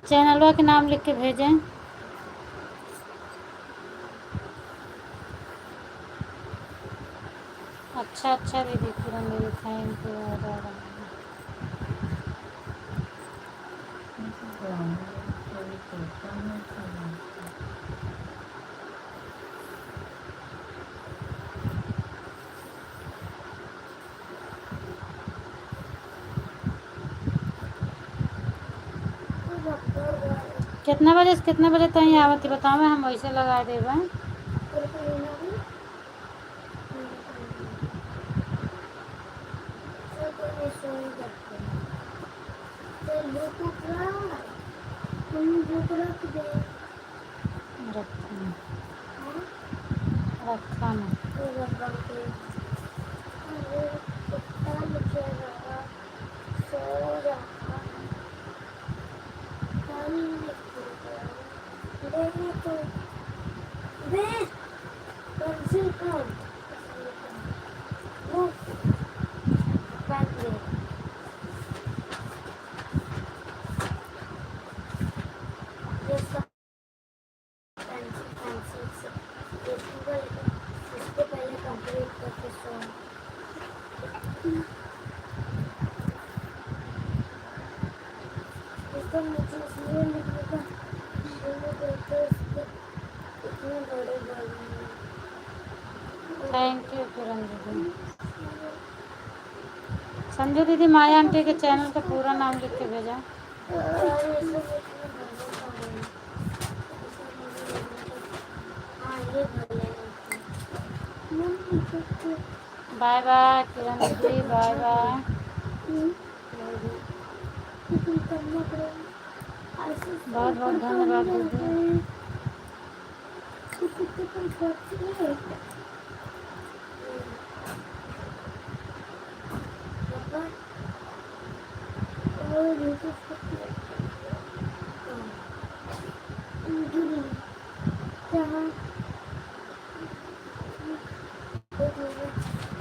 चैनलों के नाम लिख के भेजें। अच्छा दीदी, किरण दीदी थैंक यू। आ रहा है। कितने बजे से कितने बजे तक आवती बताओ, हम वैसे लगा देबे। रखा ना इसको पहले कंप्लीट करके सो इसको मुझे इसलिए लिखने का इतने बड़े बड़े। थैंक यू किरण दीदी। संजू दीदी, माया आंटी के चैनल का पूरा नाम लिख के भेजा। बाय बाय किरण दीदी, बाय बाय। बहुत बहुत धन्यवाद दीदी।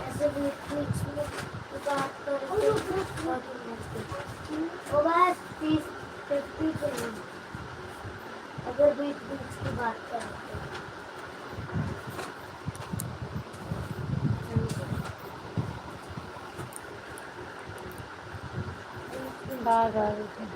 ऐसे बीच में बात करके वो बात 30-50 के लिए अगर बीच की बात करते बाय बाय दीदी।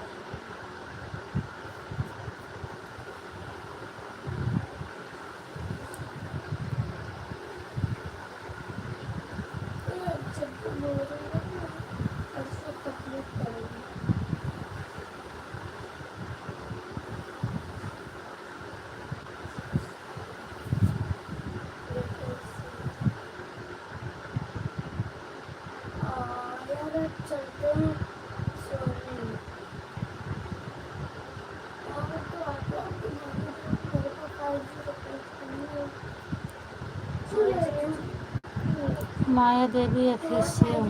माया देवी ऑफिशियल,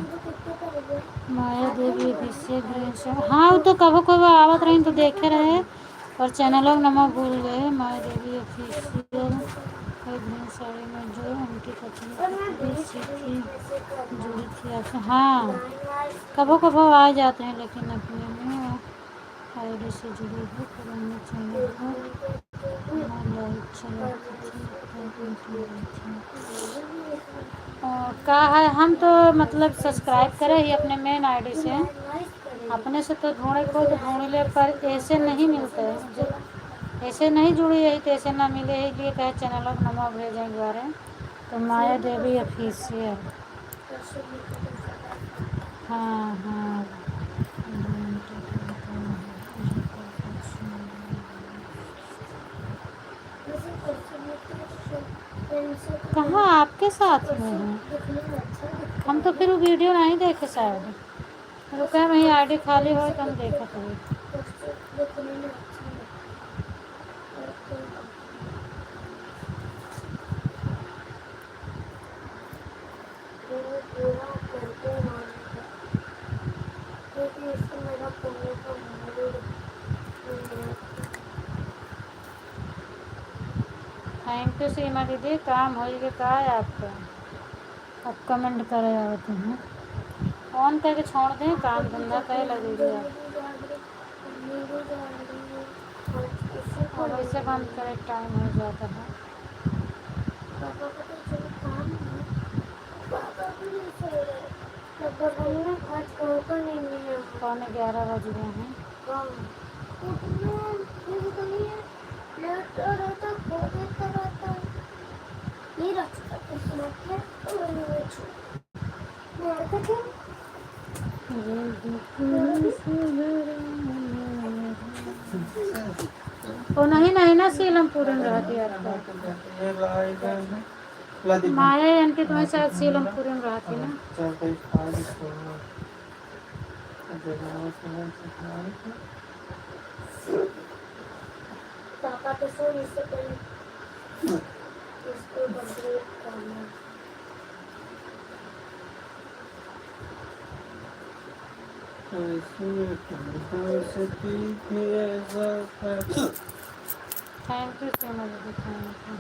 माया देवी ऑफिशियल ग्रीन शर्ट। हाँ वो तो कबो कबो आवत रही तो देखे रहे और चैनलों नंबर भूल गए। माया देवी ऑफिशियल ग्रीन साड़ी में जो उनकी पत्नी सीखी जुड़ी थी आपसे। हाँ कबो कबो आ जाते हैं लेकिन अपने में आईडी से जुड़ी है पुराने चैनल को लाइक चलाती थी तब उनकी थी। का है हम तो मतलब सब्सक्राइब करे ही अपने मेन आईडी से, अपने से तो ढूंढे को तो ढूंढ ले पर ऐसे नहीं मिलते हैं जो ऐसे नहीं जुड़ी यही तो ऐसे ना मिले ही लिए कहे चैनलों को नंबर भेजें द्वारा। तो माया देवी ऑफिशियल। हाँ हाँ कहाँ आपके साथ में है? हम तो फिर वो वीडियो नहीं देखे शायद, रुका वही आईडी खाली हो तो हम देखा थे। थैंक यू सीमा दीदी, काम हो गया का है आपका? अब कमेंट करे आते हैं ऑन करके छोड़ दें, काम धंधा करे लगेगी आप। और वैसे बंद करे टाइम हो जाता है। पौने 11 बज गए हैं। ओ नहीं नहीं ना सीलम पूरन रहती आपका माया आंटी तुम्हें शायद सीलम पूरन रहती ना। पापा तो सोने से पहले इसको कंप्लीट करना। Thank you so much, thank you.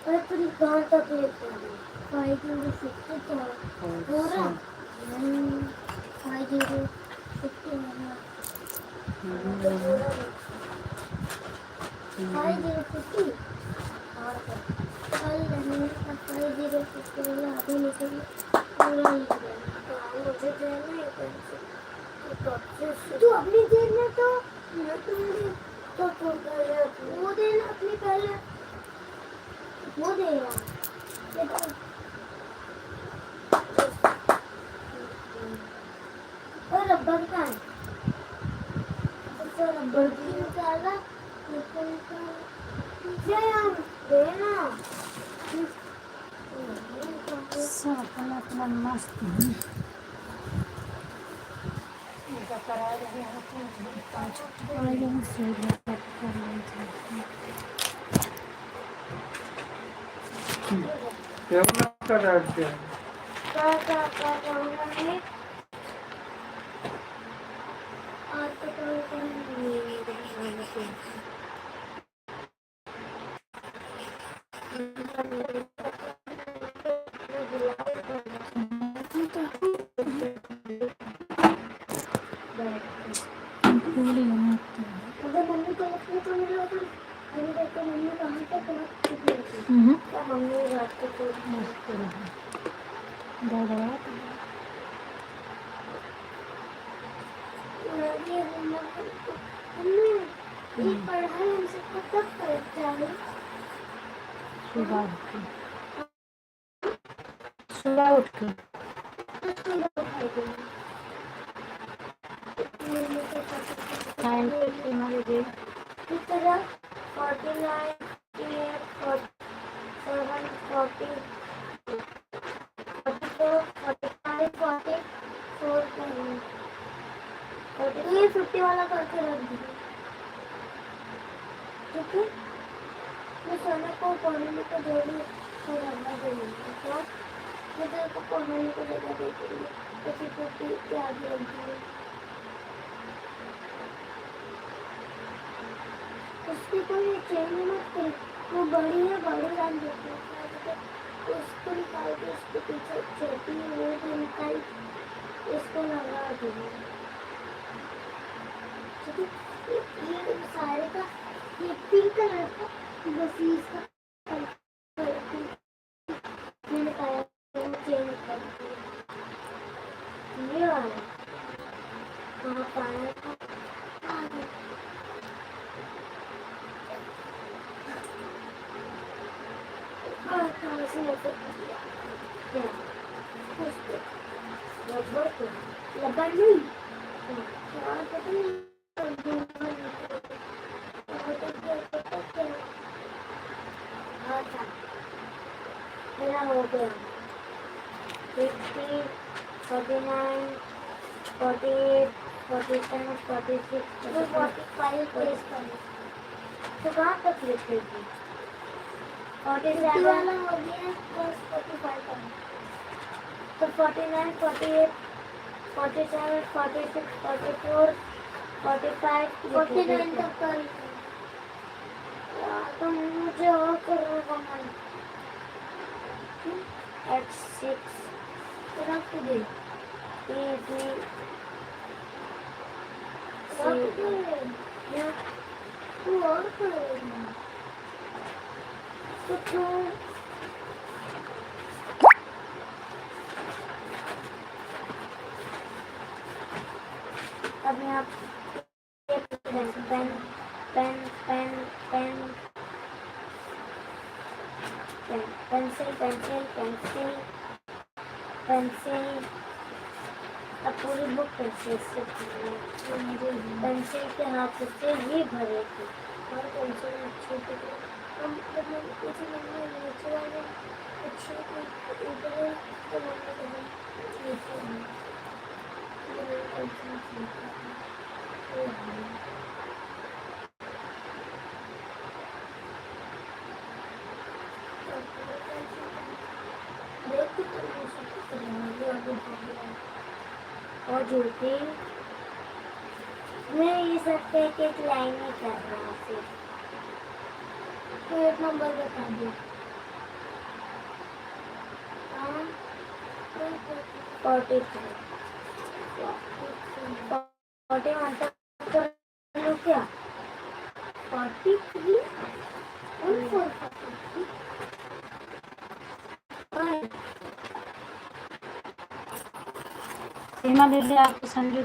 अरे तुम कहाँ तक लेते हो? 550 तो पूरा 550 550 और कल नहीं 550 वाला अभी निकल पूरा ही तो मुझे देना है तो अपनी देना तो तुम तो वो देना अपनी पहले वो देगा और रबर का है तो रबर भी निकाला देना सब अपना अपना मस्त है। करा रहे हैं क्या कराते हैं? मम्मी को मम्मी कहाँ तक मम्मी रात को ये पढ़ाई हम सबको कब करता है? सुबह सुबह उठ के। ये 50 वाला करके रख दीजिए, ठीक है। मैं सोने को पढ़ने को जोड़ी रखना जरूरी है, क्या मैं तेरे को पढ़ने को जगह देती हूँ तो फिर 50 के आगे रख दीजिए। उसकी कोई चेंज मत करें, वो बड़ी है, बड़ी लाइन देती है उसको निकाल के उसके पीछे छोटी है वो भी निकाल इसको लगा दीजिए, ठीक है। ये सारे का ये पिंक कलर का बस इसका मैंने पाया चेंज कर दिया, ये वाला कहाँ पाया था आगे। कहाँ से ऐसे कर दिया क्या उसको रबर नहीं और पता नहीं मेरा हो गया 50, 49, 48, 47, 46, 45 प्लेस करना तो कहाँ तक लिख देगी 47 वाला हो गया प्लस 45 करना तो 49, 48, 47, 46, 44, 45, 49 तक कर तो मुझे और करना मन H6 रख दे ये भी रख दे तू और करेगा तो तू अब यहाँ pen pen pen pen pen pencil pencil pencil pencil अब पूरी बुक पेंसिल से पेंसिल के हाथ से ये भरेगी और पेंसिल अच्छे से हम कुछ नहीं नीचे वाले अच्छे ऊपर तो और जूती मैं ये सब पे एक लाइन ही कर रहा हूँ सिर्फ तो एक नंबर बता दो 41 तक कर लो क्या 43 सीमा दीदी आपको संजू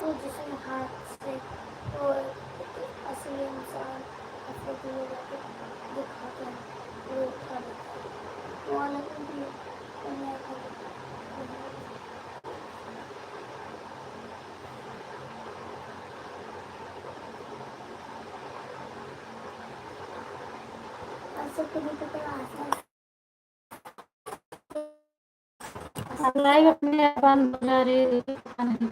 तो जिसमें हाथ से और असली इंसान अपने दिए जाके दिखाता है वो उठा देता है वो अलग भी दुनिया का ऐसे कभी तो आसान लाइव अपने बंद हो जा रही है पता नहीं।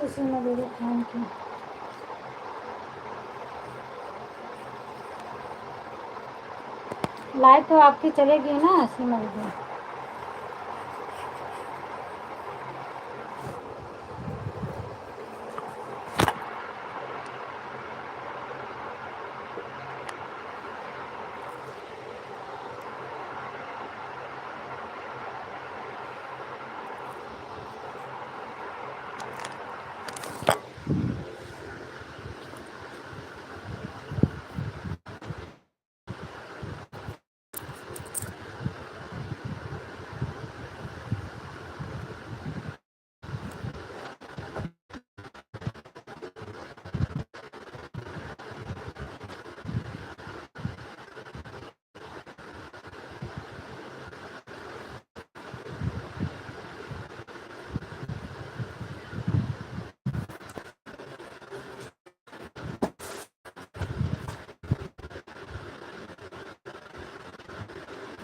किसी ने दे दिया थैंक यू। लाइव तो आपकी चलेगी ना सीमा दीदी।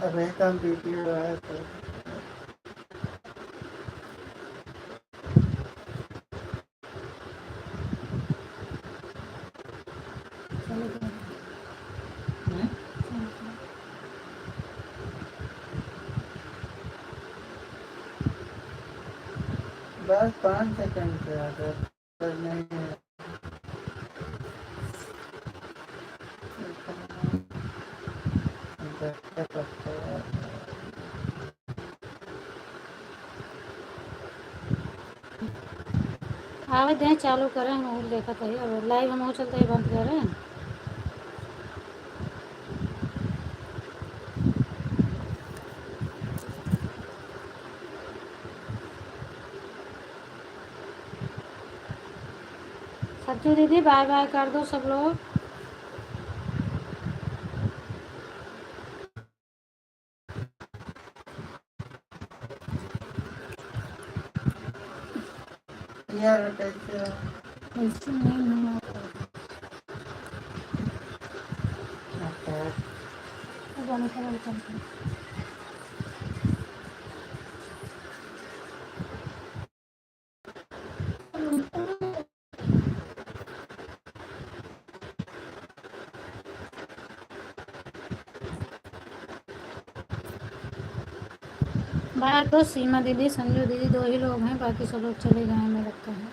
अब एक हम वीडियो है तो चलो तो। हम्म? बस 5 सेकंड से आगे पर नहीं है। देखते करते हैं। आवे दें चालू करें हम देखा तो ही अब लाइव हम चलते ही बंद करें। सच्चू दीदी बाय बाय कर दो सब लोग। यार कैसे ऐसे नहीं होता। अच्छा, बंद करो। बाहर तो सीमा दीदी संजू दीदी 2 ही लोग हैं, बाकी सब लोग चले गए हैं हमें लगता है।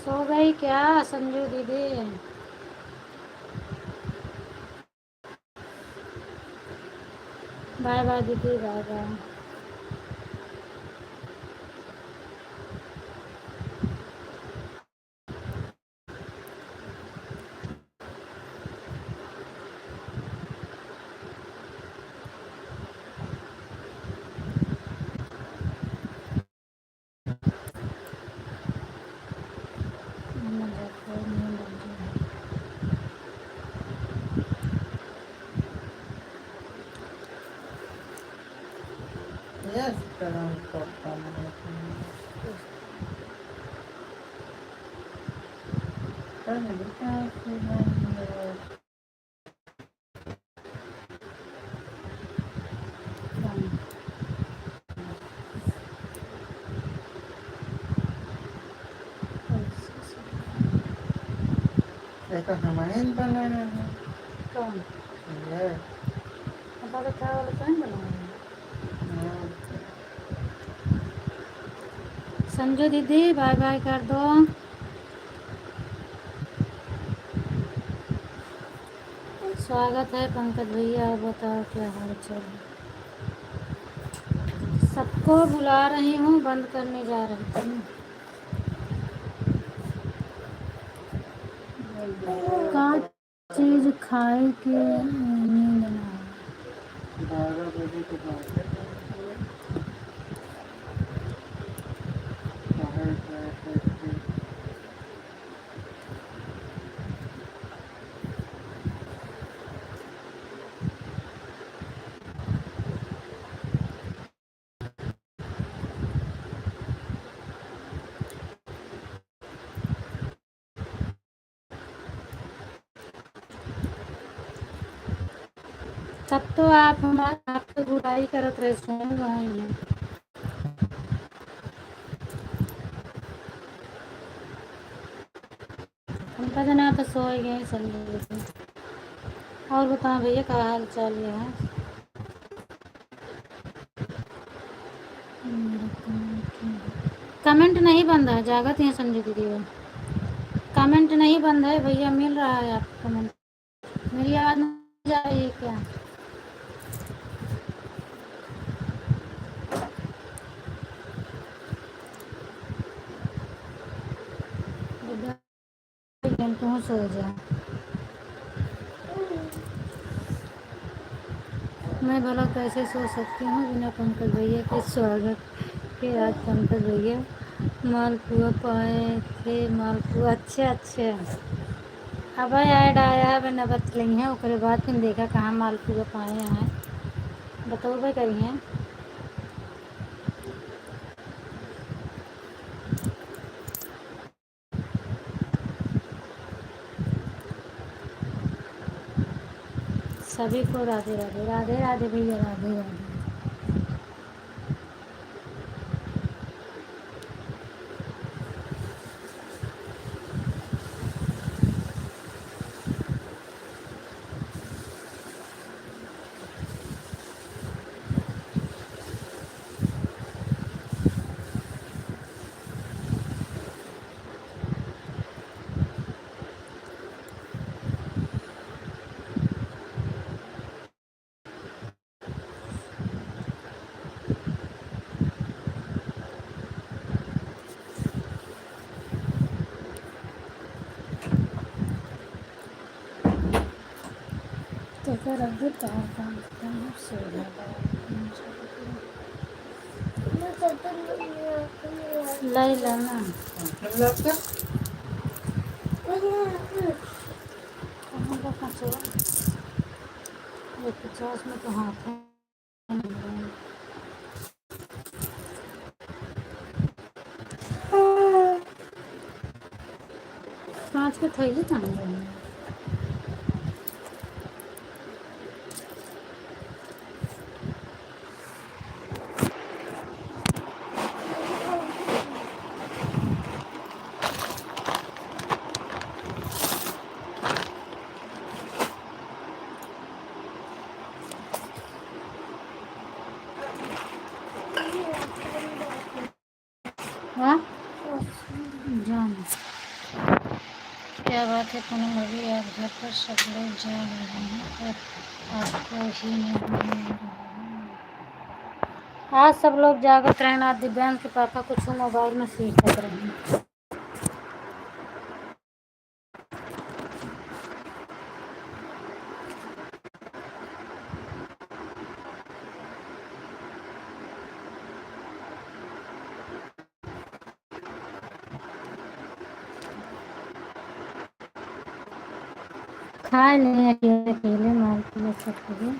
सो गई क्या संजू दीदी? बाय बाय दीदी बाय बाय। यस करम करता नहीं एक हमारे बना है कौन? ये पापा का चाय वाला तो नहीं बनाया? संजू दीदी बाय बाय कर दो। स्वागत है पंकज भैया, आप बताओ क्या हाल चाल है? सबको बुला रही हूँ, बंद करने जा रही थी। का चीज खाए के नींद ना आए। 12 बजे के बाद तब तो आप हमारे आपसे बुराई करत रहे सुन रहे हैं। उनका जना तो सो ही गए संजू दीदी। और बताओ भैया क्या हाल चाल है? कमेंट नहीं बंद है, जागत हैं संजू दीदी वो। कमेंट नहीं बंद है भैया, मिल रहा है आपको कमेंट। मेरी आवाज़ नहीं जा रही है क्या? तू सो जा। मैं भला कैसे सो सकती हूँ बिना पंकज भैया के स्वागत के? आज पंकज भैया मालपुआ पाए थे, मालपुआ अच्छे अच्छे। अब ऐड आया है मैंने बतलाई है, उसके बाद फिर देखा कहाँ मालपुआ पाए हैं, बताओ भाई कहीं हैं। सभी को राधे राधे। राधे राधे भैया, राधे राधे। तो फिर अभी से लाई लाना कहाँ का कचरा। ये 50 में तो हाथ है। कांच के थैली टांग रहे हैं। हाँ जाना क्या बात है पूनम, अभी आप घर पर सब लोग जा रहे हैं पर आपको ही नहीं। आज सब लोग जागत रहना। दिव्यांग के पापा कुछ मोबाइल में सीख रहे हैं। खा लें अकेले अकेले मार के सकते।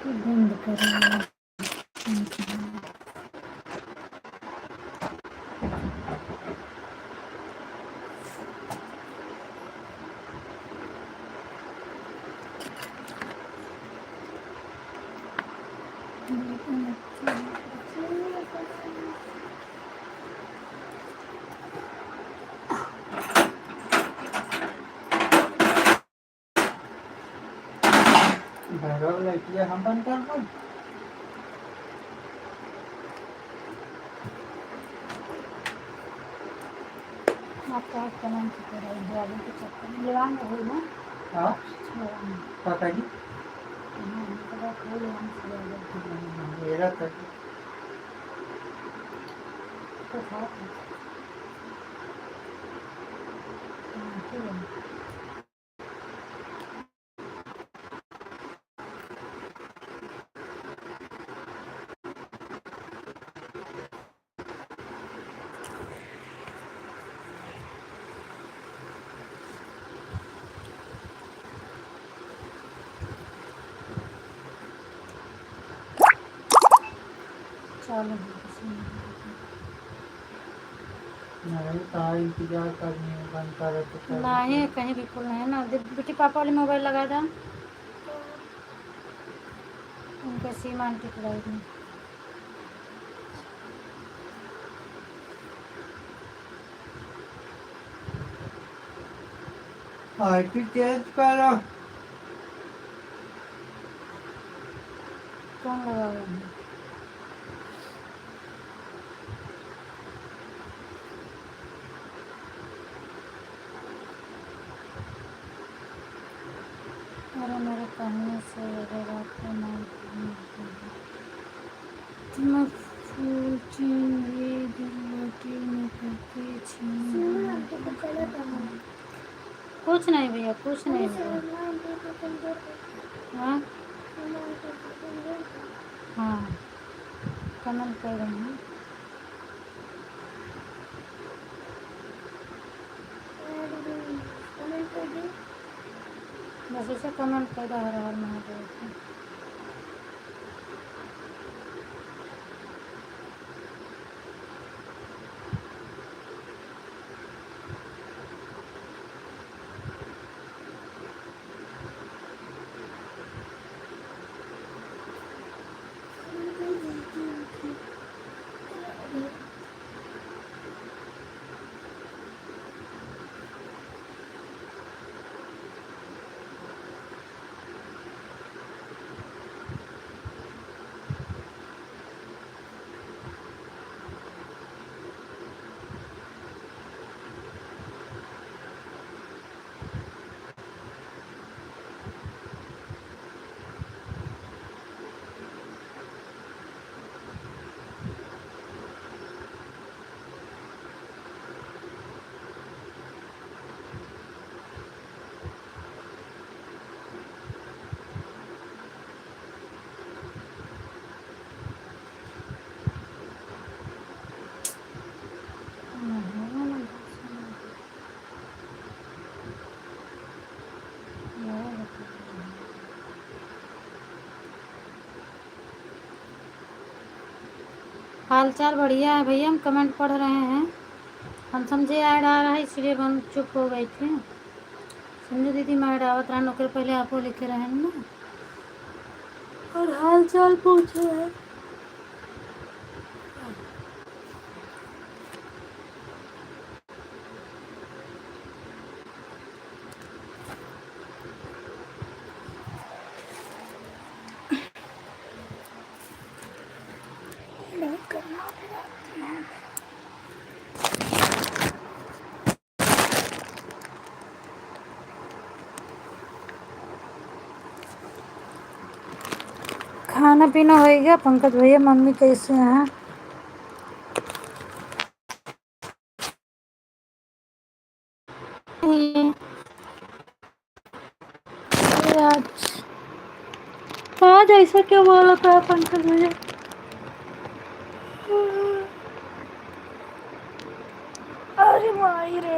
बंद करें। भैरव लड़कियां हम बन कर दो। आपका कलम की तरह ड्राइविंग के चक्कर में लगान हुई ना। हाँ पता नहीं मेरा तक तो था। चलो नहीं कहा इंतजार करने बनता रहता। नहीं कहीं बिल्कुल नहीं ना। बेटी पापा वाले मोबाइल लगा था उनके सीमा आंटी को लाई थी। आईपी चेंज करो। कौन लगा हुआ है? अरे मेरे कहने से अगर आपको मार मैं फूल चीनी रोटी में करके कुछ नहीं भैया कुछ नहीं भैया। हाँ हाँ कमेंट कर रहे हैं। बस इसे कमेंट कर दो हर हर महादेव। हाल चाल बढ़िया है भैया, हम कमेंट पढ़ रहे हैं। हम समझे ऐड आ रहा है इसलिए हम चुप हो गई थी। संजू दीदी मैं ऐड आवत रहा नौकर पहले आपको लिखे रहे हैं ना, और हाल चाल पूछे हैं। खाना पीना हो गया पंकज भैया? मम्मी कैसे हैं? आज आज ऐसा क्यों बोला था पंकज भैया? अरे माई रे।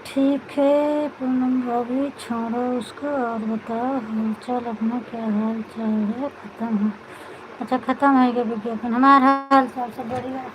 ठीक है पूनम भाभी, छोड़ो उसको और बताओ हालचाल अपना, क्या हाल चाल है? खत्म है? अच्छा खत्म है क्या विज्ञापन? हमारा हाल चाल सब बढ़िया।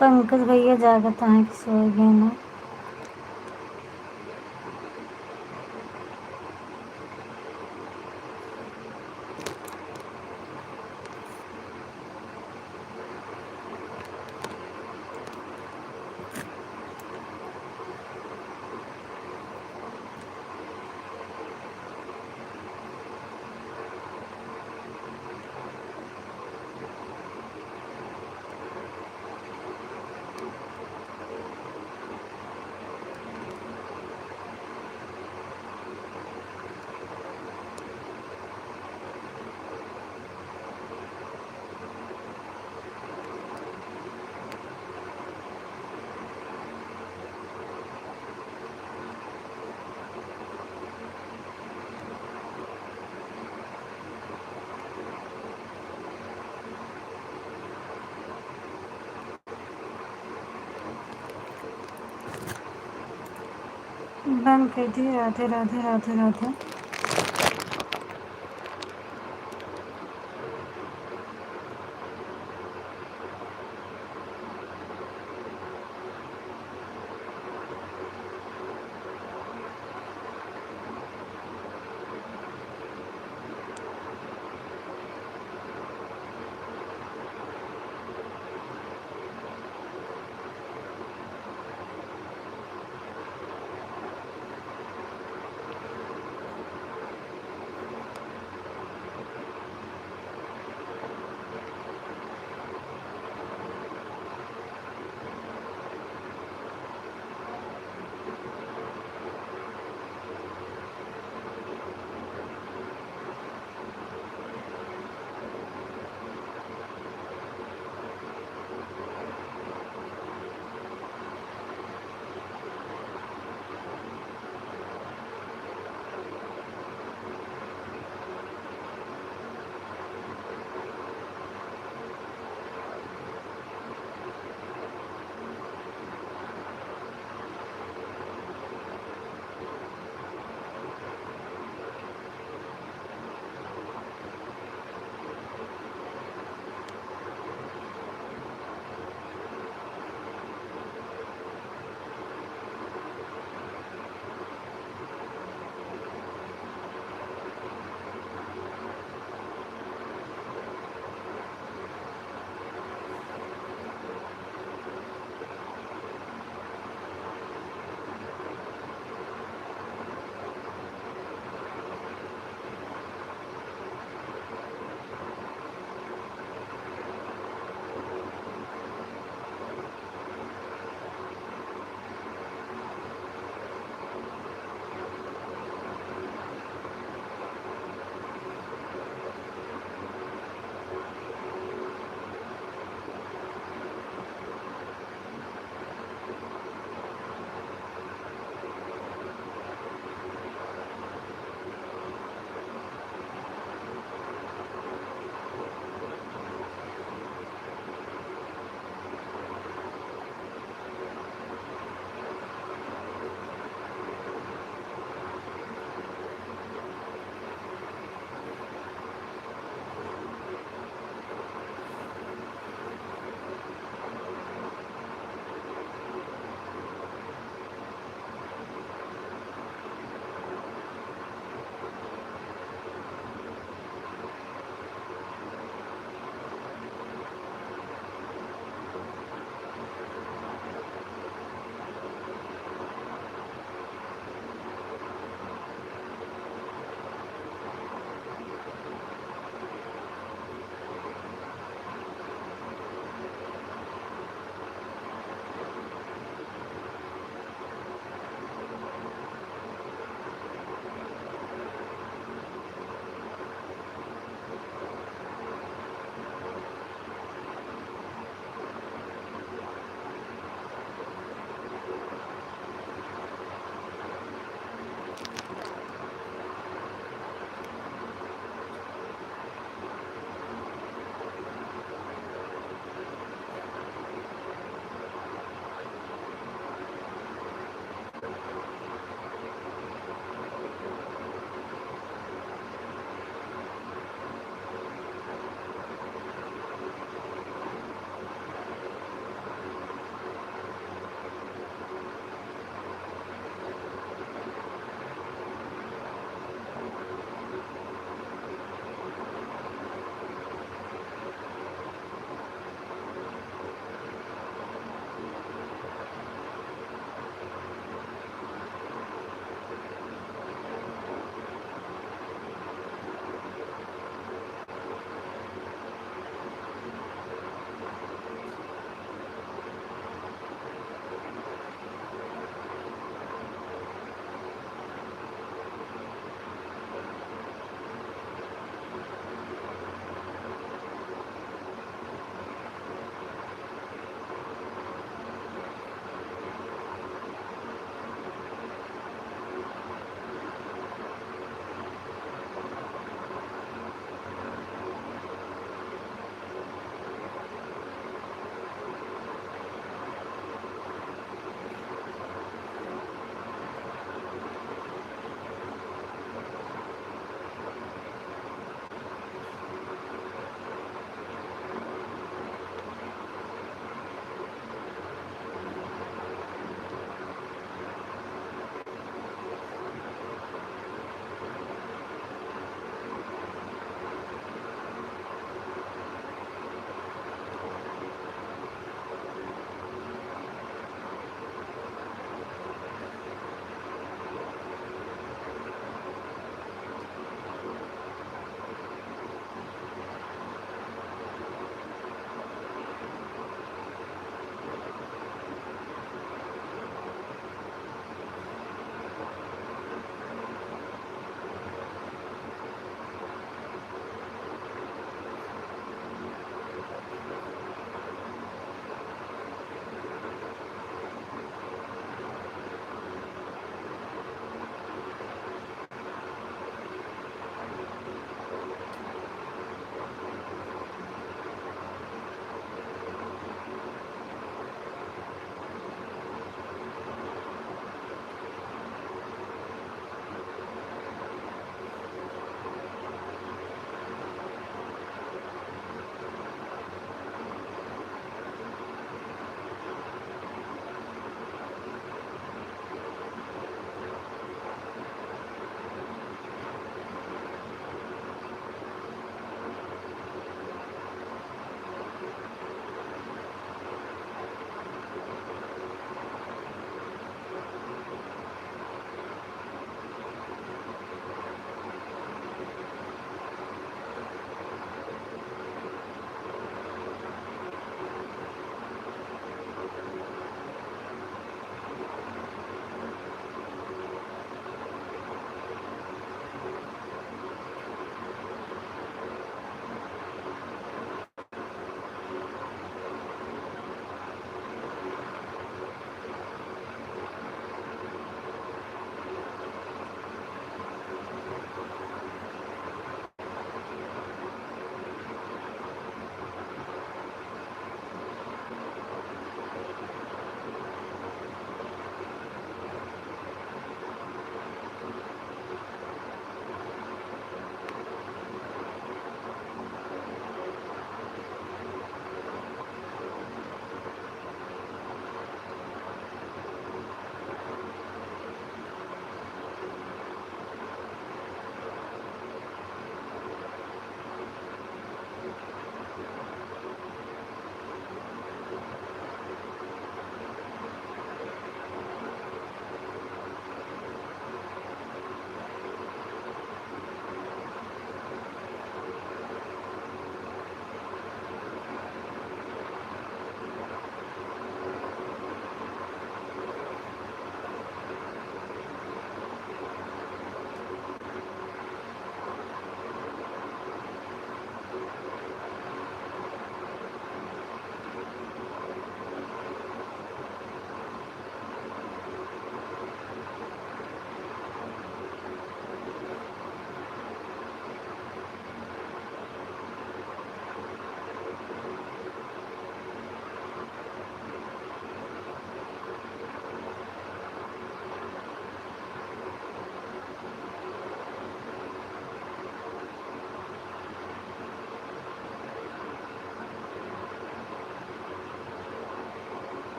पंकज भैया जागत हैं कि सोए गए ना। बंद कर दिए। राधे राधे राधे राधे।